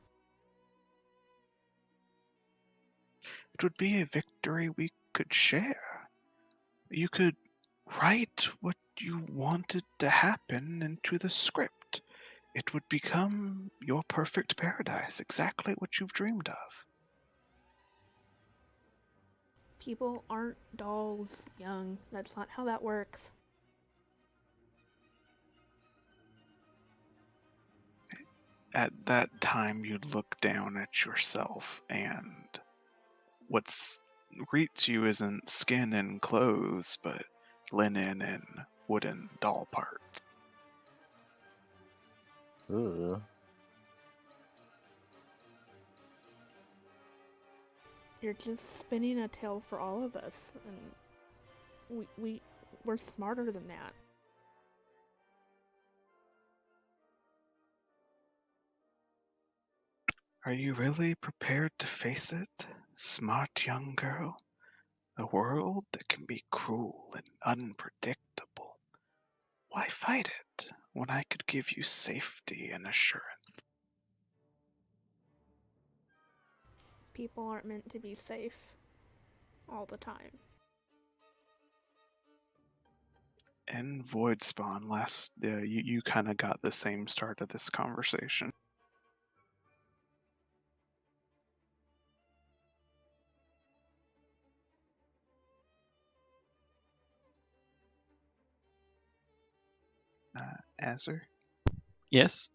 It would be a victory we could share. You could write what you wanted to happen into the script. It would become your perfect paradise, exactly what you've dreamed of. People aren't dolls, young. That's not how that works. At that time, you'd look down at yourself, and what's greets you isn't skin and clothes, but linen and wooden doll parts. Ooh. You're just spinning a tale for all of us, and we're smarter than that. Are you really prepared to face it, smart young girl? A world that can be cruel and unpredictable. Why fight it when I could give you safety and assurance? People aren't meant to be safe all the time. And Void Spawn, you kind of got the same start of this conversation. Azur? Yes.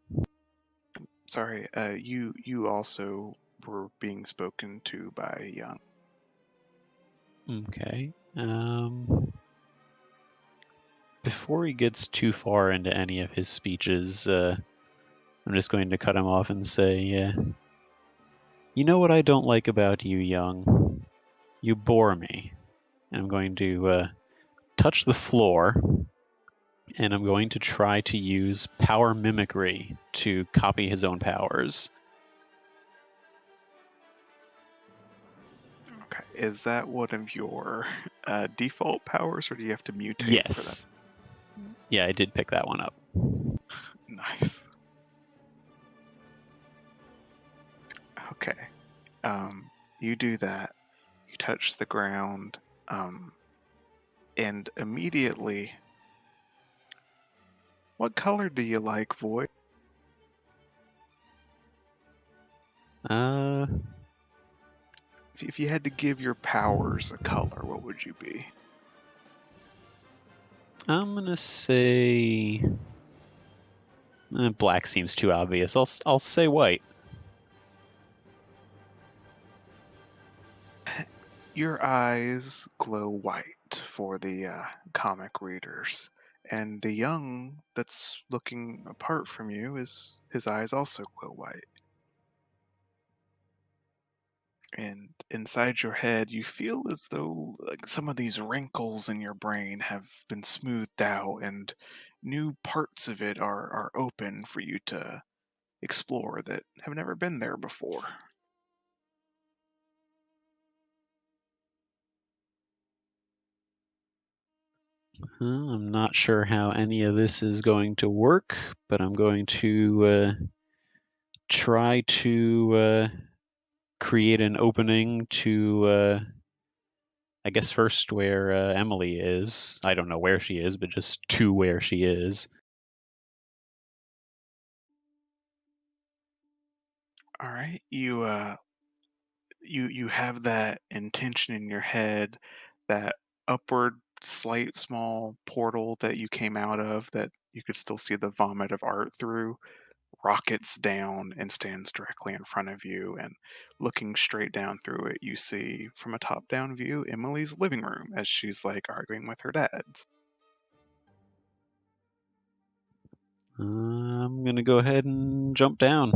Sorry, you also were being spoken to by Young. Okay. Before he gets too far into any of his speeches, I'm just going to cut him off and say, you know what I don't like about you, Young? You bore me. And I'm going to touch the floor, and I'm going to try to use power mimicry to copy his own powers. Okay, is that one of your default powers, or do you have to mutate for that? Yes. Yeah, I did pick that one up. Nice. Okay. You do that. You touch the ground, and immediately, what color do you like, Void? Uh, If you had to give your powers a color, what would you be? I'm gonna say black seems too obvious. I'll say white. Your eyes glow white for the comic readers, and the young that's looking apart from you is his eyes also glow white. And inside your head, you feel as though like some of these wrinkles in your brain have been smoothed out, and new parts of it are open for you to explore that have never been there before. I'm not sure how any of this is going to work, but I'm going to try to create an opening to, I guess, first where Emily is. I don't know where she is, but just to where she is. All right. You have that intention in your head, that upward slight small portal that you came out of that you could still see the vomit of art through rockets down and stands directly in front of you, and looking straight down through it you see from a top down view Emily's living room as she's like arguing with her dad. I'm gonna go ahead and jump down.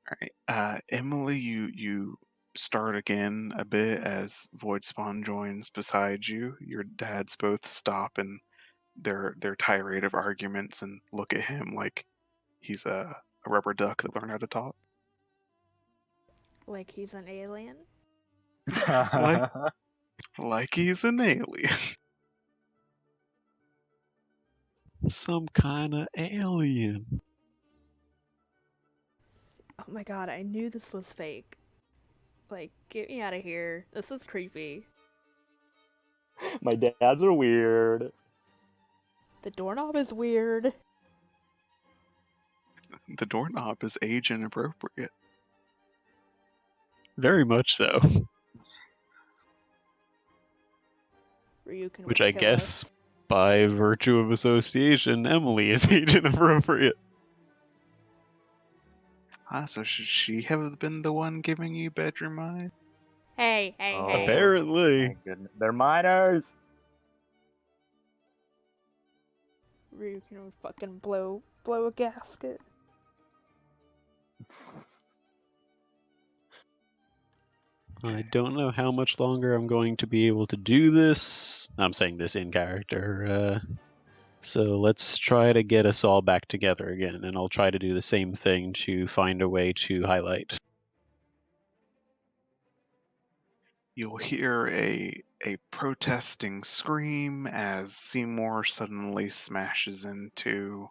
All right. Emily, you start again a bit as Void Spawn joins beside you. Your dads both stop in their tirade of arguments and look at him like he's a rubber duck that learned how to talk. Like he's an alien? Like like he's an alien. Some kind of alien. Oh my god, I knew this was fake. Like, get me out of here. This is creepy. My dads are weird. The doorknob is weird. The doorknob is age inappropriate. Very much so. Ryukin Which would I kill guess, us. by virtue of association, Emily is age inappropriate. So should she have been the one giving you bedroom eyes? Hey, hey, Oh, hey. Apparently. Thank goodness. They're minors. Ryukin would fucking blow a gasket. I don't know how much longer I'm going to be able to do this. I'm saying this in character. So let's try to get us all back together again, and I'll try to do the same thing to find a way to highlight. You'll hear a protesting scream as Seymour suddenly smashes into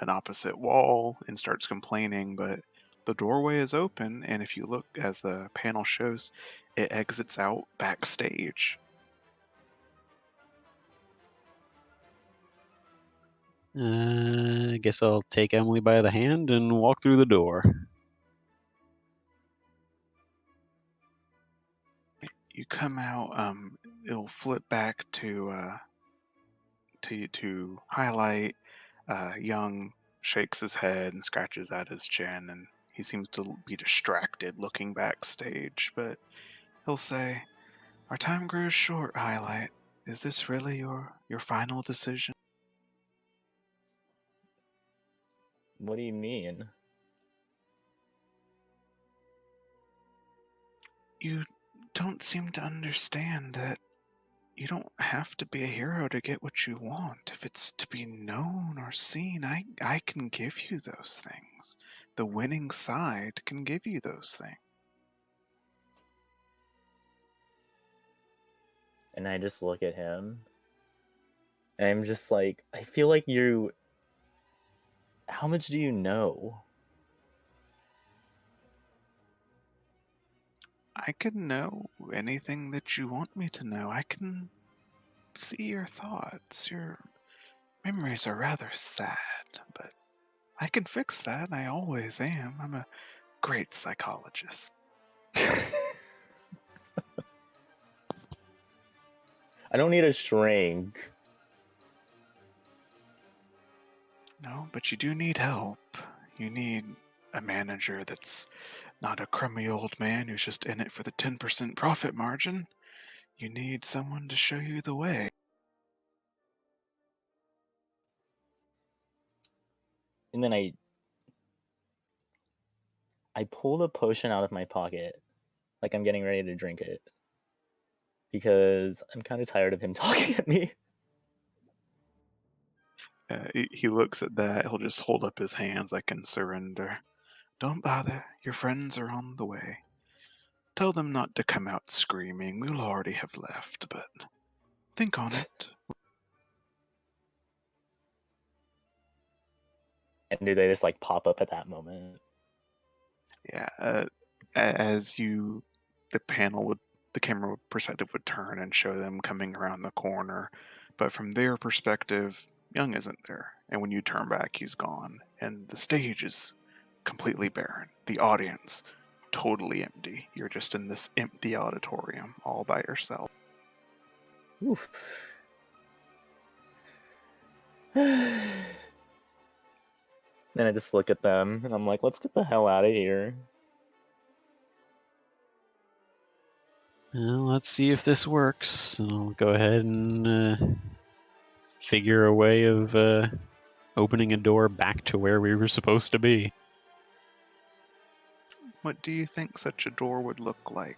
an opposite wall and starts complaining, but the doorway is open, and if you look as the panel shows, it exits out backstage. I guess I'll take Emily by the hand and walk through the door. You come out, it'll flip back to highlight. Young shakes his head and scratches at his chin, and he seems to be distracted looking backstage, but he'll say, "Our time grows short, Highlight. Is this really your final decision?" What do you mean? You don't seem to understand that you don't have to be a hero to get what you want. If it's to be known or seen, I can give you those things. The winning side can give you those things. And I just look at him. And I'm just like, I feel like you. How much do you know? I can know anything that you want me to know. I can see your thoughts. Your memories are rather sad, but I can fix that. I always am. I'm a great psychologist. I don't need a shrink. No, but you do need help. You need a manager that's not a crummy old man who's just in it for the 10% profit margin. You need someone to show you the way. And then I pulled a potion out of my pocket, like I'm getting ready to drink it, because I'm kind of tired of him talking at me. He looks at that. He'll just hold up his hands like in surrender. Don't bother. Your friends are on the way. Tell them not to come out screaming. We'll already have left, but think on it. And do they just like pop up at that moment? Yeah. As you, the camera perspective would turn and show them coming around the corner, but from their perspective, Young isn't there. And when you turn back, he's gone, and the stage is completely barren. The audience, totally empty. You're just in this empty auditorium all by yourself. Oof. Then I just look at them and I'm like, let's get the hell out of here. Well, let's see if this works. I'll go ahead and figure a way of opening a door back to where we were supposed to be. What do you think such a door would look like?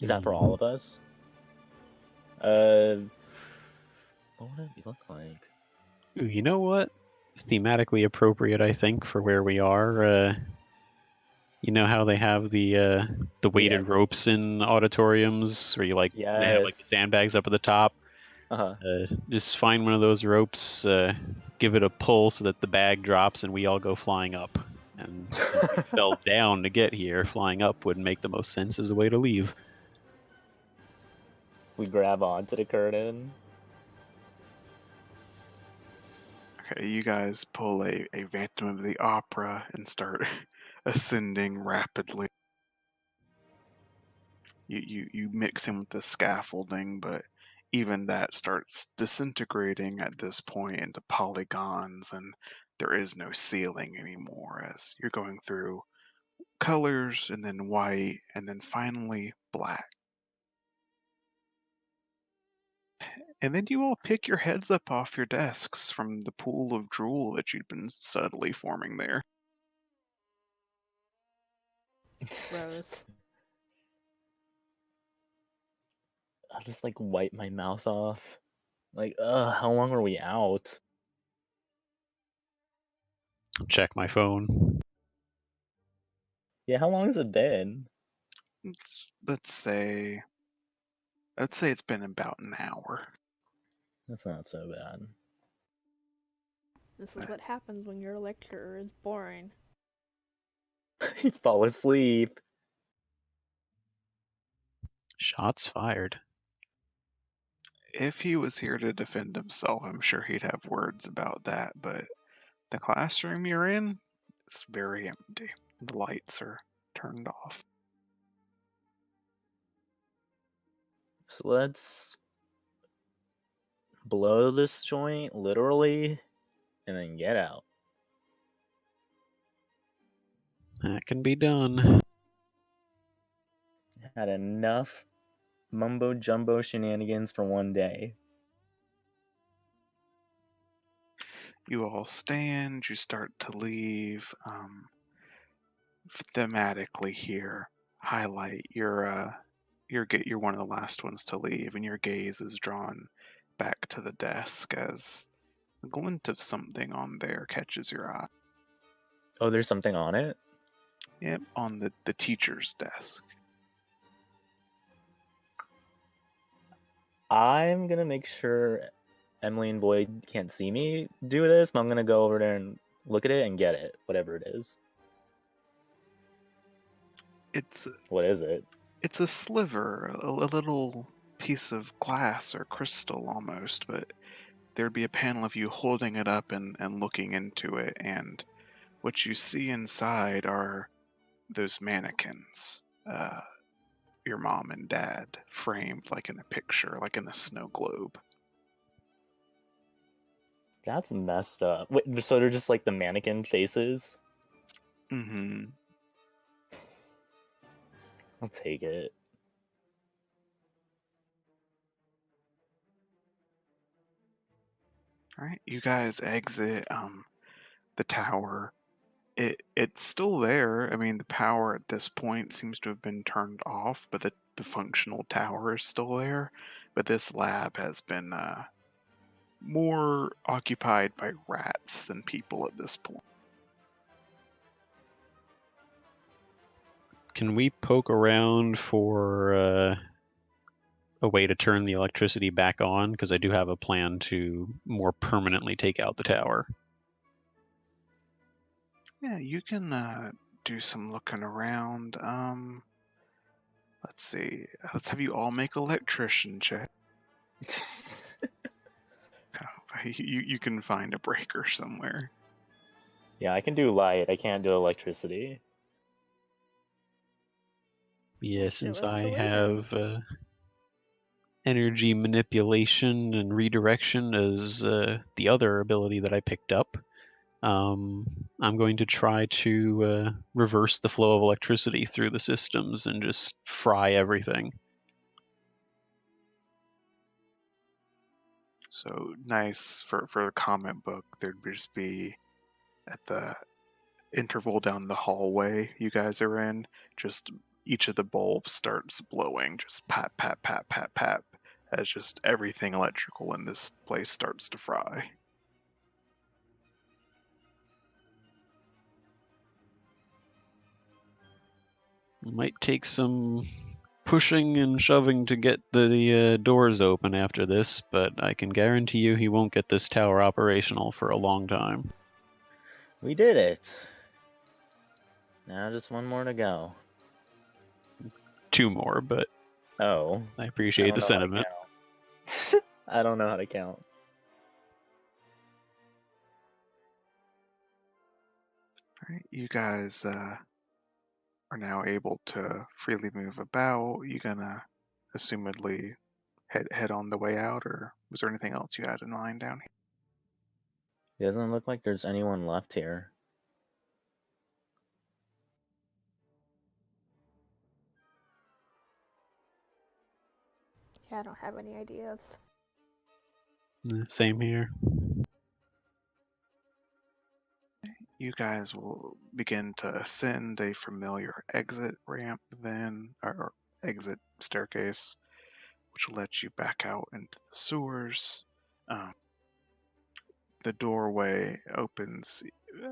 Is that for all of us? What would it look like? Ooh, you know what? Thematically appropriate, I think, for where we are. You know how they have the weighted Yes. ropes in auditoriums, where they have like the Yes. sandbags up at the top. Uh-huh. Just find one of those ropes, give it a pull so that the bag drops, and we all go flying up. And since we fell down to get here, flying up would make the most sense as a way to leave. We grab onto the curtain. Okay, you guys pull a Phantom of the Opera and start ascending rapidly. You mix in with the scaffolding, but even that starts disintegrating at this point into polygons, and there is no ceiling anymore as you're going through colors and then white and then finally black. And then you all pick your heads up off your desks from the pool of drool that you'd been subtly forming there. Gross. I'll just like wipe my mouth off. Like, how long were we out? Check my phone. Yeah, how long has it been? Let's say it's been about an hour. That's not so bad. This is what happens when your lecturer is boring. Fall asleep. Shots fired. If he was here to defend himself, I'm sure he'd have words about that, but the classroom you're in, it's very empty. The lights are turned off. So let's blow this joint, literally, and then get out. That can be done. Had enough mumbo jumbo shenanigans for one day. You all stand, you start to leave. Thematically here, highlight you're one of the last ones to leave, and your gaze is drawn back to the desk as a glint of something on there catches your eye. Oh, there's something on it? Yep, on the teacher's desk. I'm gonna make sure Emily and Boyd can't see me do this, but I'm gonna go over there and look at it and get it, whatever it is. What is it? It's a sliver, a little piece of glass or crystal almost, but there'd be a panel of you holding it up and looking into it, and what you see inside are those mannequins, your mom and dad, framed like in a picture, like in a snow globe. That's messed up. Wait, so they're just like the mannequin faces? Mm-hmm. I'll take it. All right, you guys exit the tower. It's still there. I mean, the power at this point seems to have been turned off, but the functional tower is still there. But this lab has been more occupied by rats than people at this point. Can we poke around for a way to turn the electricity back on? Because I do have a plan to more permanently take out the tower. Yeah, you can do some looking around. Let's see. Let's have you all make electrician check. You can find a breaker somewhere. Yeah, I can do light. I can't do electricity. Yeah, Well, show since us I the way then. have energy manipulation and redirection as the other ability that I picked up, I'm going to try to reverse the flow of electricity through the systems and just fry everything. So nice for the comic book. There'd just be at the interval down the hallway you guys are in, just each of the bulbs starts blowing, just pat pat pat pat pat, as just everything electrical in this place starts to fry. It might take some pushing and shoving to get the doors open after this, but I can guarantee you he won't get this tower operational for a long time. We did it. Now just one more to go. 2 more, but Oh, I I appreciate don't the know how to sentiment. count. I don't know how to count. All right, you guys are now able to freely move about. You gonna assumedly head on the way out, or was there anything else you had in mind down It doesn't look like there's anyone left here. Yeah, I don't have any ideas. Same here. You guys will begin to ascend a familiar exit ramp, then, or exit staircase, which will let you back out into the sewers. Um, the doorway opens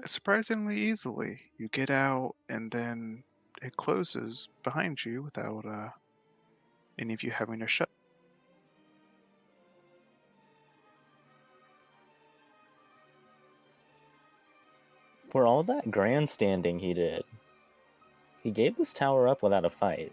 surprisingly easily. You get out, and then it closes behind you without any of you having to shut. For all that grandstanding he did, he gave this tower up without a fight.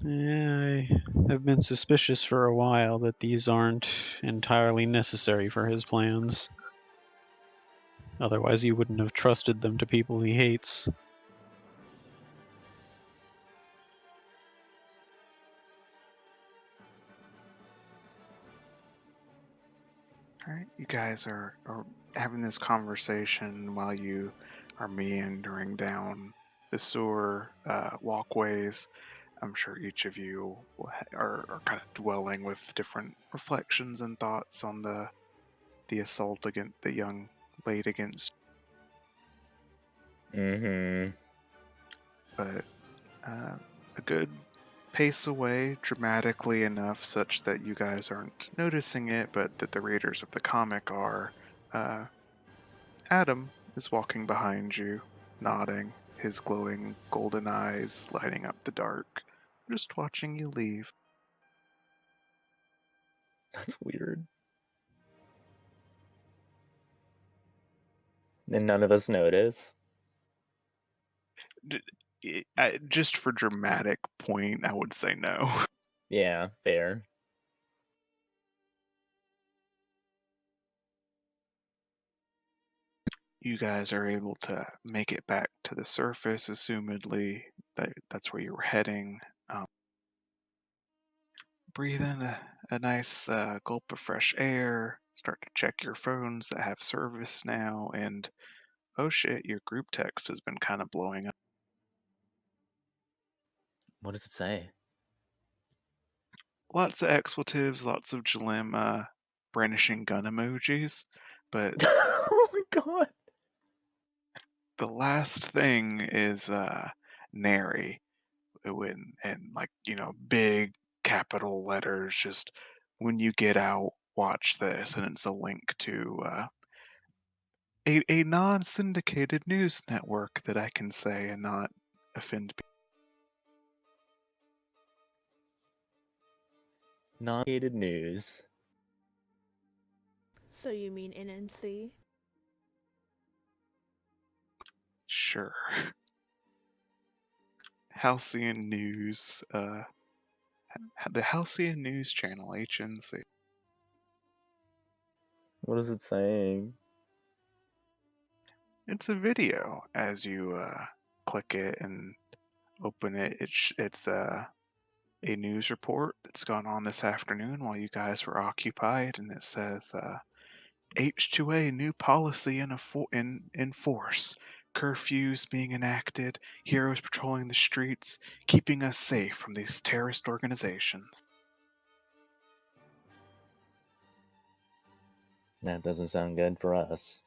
Yeah, I have been suspicious for a while that these aren't entirely necessary for his plans. Otherwise, he wouldn't have trusted them to people he hates. All right, you guys are having this conversation while you are meandering down the sewer walkways. I'm sure each of you are kind of dwelling with different reflections and thoughts on the assault against the young lady against. Mm-hmm. But a good pace away, dramatically enough, such that you guys aren't noticing it, but that the readers of the comic are. Uh, Adam is walking behind you, nodding, his glowing golden eyes lighting up the dark, just watching you leave. That's weird. And none of us notice. Just for dramatic point, I would say no. Yeah, fair. You guys are able to make it back to the surface, assumedly. That's where you were heading. Um, Breathe in a nice gulp of fresh air. Start to check your phones that have service now, and oh shit, your group text has been kind of blowing up. What does it say? Lots of expletives, lots of Jalim brandishing gun emojis, but Oh my god. the last thing is nary when and like big capital letters. Just when you get out, watch this, and it's a link to a non-syndicated news network that I can say and not offend people. Non-gated news. So you mean NNC? Sure. Halcyon News, the Halcyon News Channel, HNC. What is it saying? It's a video. As you click it and open it, it's a news report that's gone on this afternoon while you guys were occupied, and it says H2A new policy in force. Curfews being enacted, heroes patrolling the streets, keeping us safe from these terrorist organizations. That doesn't sound good for us.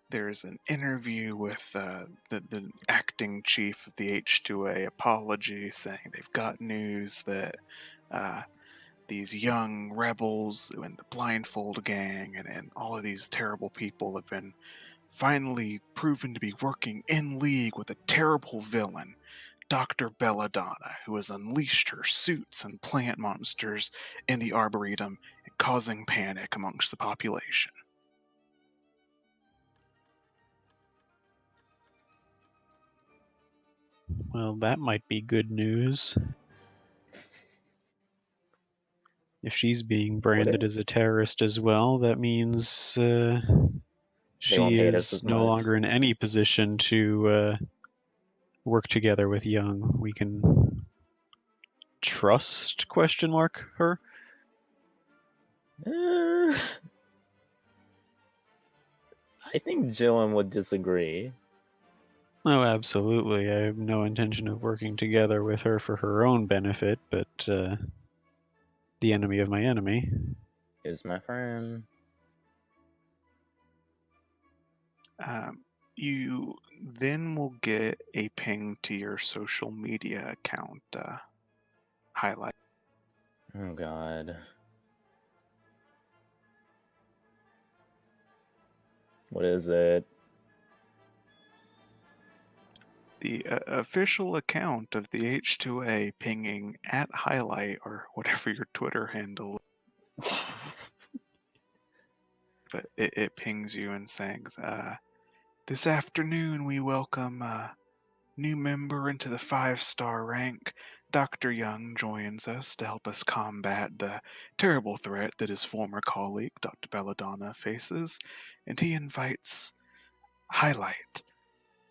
There's an interview with the acting chief of the H2A apology saying they've got news that these young rebels and the blindfold gang and all of these terrible people have been finally proven to be working in league with a terrible villain, Dr. Belladonna, who has unleashed her suits and plant monsters in the Arboretum and causing panic amongst the population. Well, that might be good news. If she's being branded as a terrorist as well, that means They won't she hate us is as no much. longer in any position to work together with Young. We can trust ? Her. I think Jillian would disagree. Oh, absolutely. I have no intention of working together with her for her own benefit, but the enemy of my enemy is my friend. You then will get a ping to your social media account highlight. Oh god. What is it? The official account of the H2A pinging at highlight or whatever your Twitter handle, but it pings you and says, this afternoon we welcome a new member into the 5-star rank. Dr. Young joins us to help us combat the terrible threat that his former colleague, Dr. Belladonna, faces, and he invites Highlight,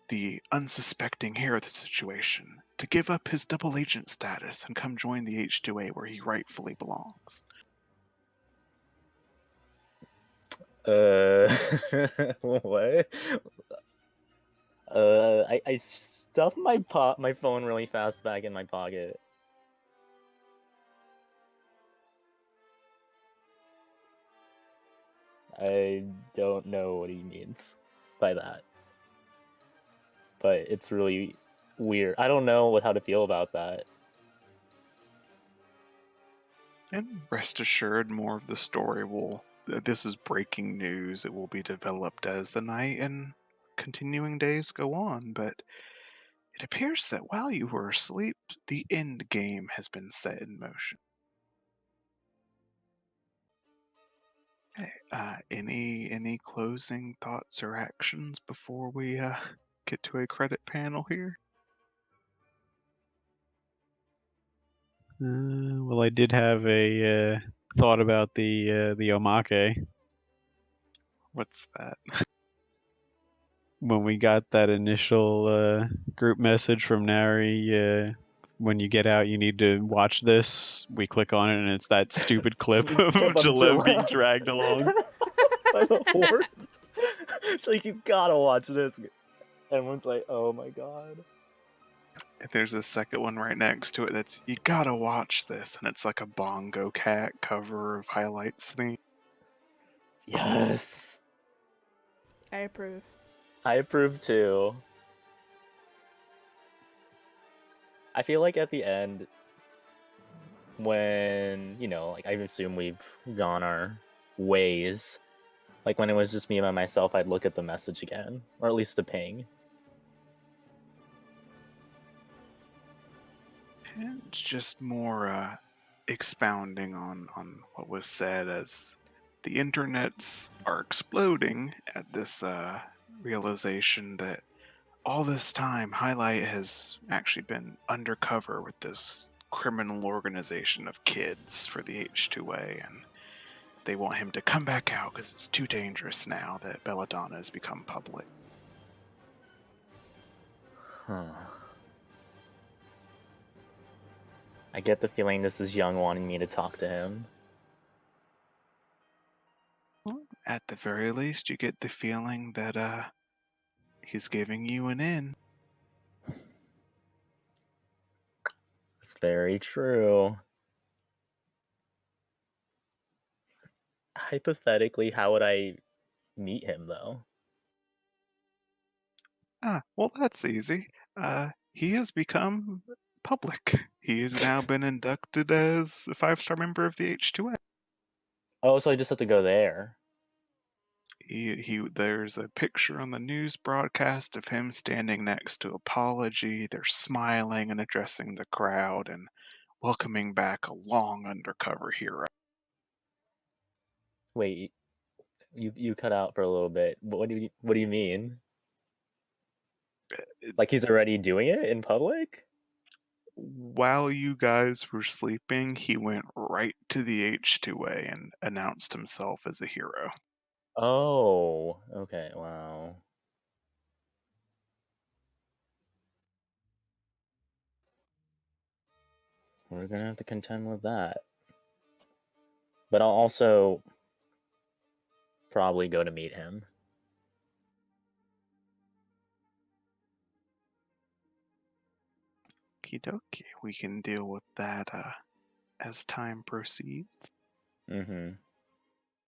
the unsuspecting hero of the situation, to give up his double agent status and come join the H2A where he rightfully belongs. What? I stuffed my phone really fast back in my pocket. I don't know what he means by that. But it's really weird. I don't know how to feel about that. And rest assured, more of the story will. This is breaking news. It will be developed as the night and continuing days go on, but it appears that while you were asleep, the end game has been set in motion. Okay, any closing thoughts or actions before we get to a credit panel here? well, I did have a thought about the omake. What's that? When we got that initial group message from Nari, when you get out, you need to watch this. We click on it, and it's that stupid clip of Jalem being dragged along by the horse. It's like, you gotta watch this. Everyone's like, oh my god. There's a second one right next to it that's, you gotta watch this, and it's like a Bongo Cat cover of Highlights theme. Yes. I approve. I approve too. I feel like at the end, when, like, I assume we've gone our ways, like when it was just me by myself, I'd look at the message again, or at least the ping. And it's just more expounding on what was said, as the internets are exploding at this realization that all this time Highlight has actually been undercover with this criminal organization of kids for the H2A, and they want him to come back out because it's too dangerous now that Belladonna has become public. Huh. I get the feeling this is Young wanting me to talk to him. Well, at the very least, you get the feeling that he's giving you an in. It's very true. Hypothetically, how would I meet him, though? Well, that's easy. He has become public. He has now been inducted as a 5-star member of the H2A. Oh, so I just have to go there. There's a picture on the news broadcast of him standing next to Apology. They're smiling and addressing the crowd and welcoming back a long undercover hero. Wait, you cut out for a little bit. What do you mean? Like he's already doing it in public? While you guys were sleeping, he went right to the H2A and announced himself as a hero. Oh, okay, wow. We're gonna have to contend with that. But I'll also probably go to meet him. Okie dokie. We can deal with that as time proceeds. Mm-hmm.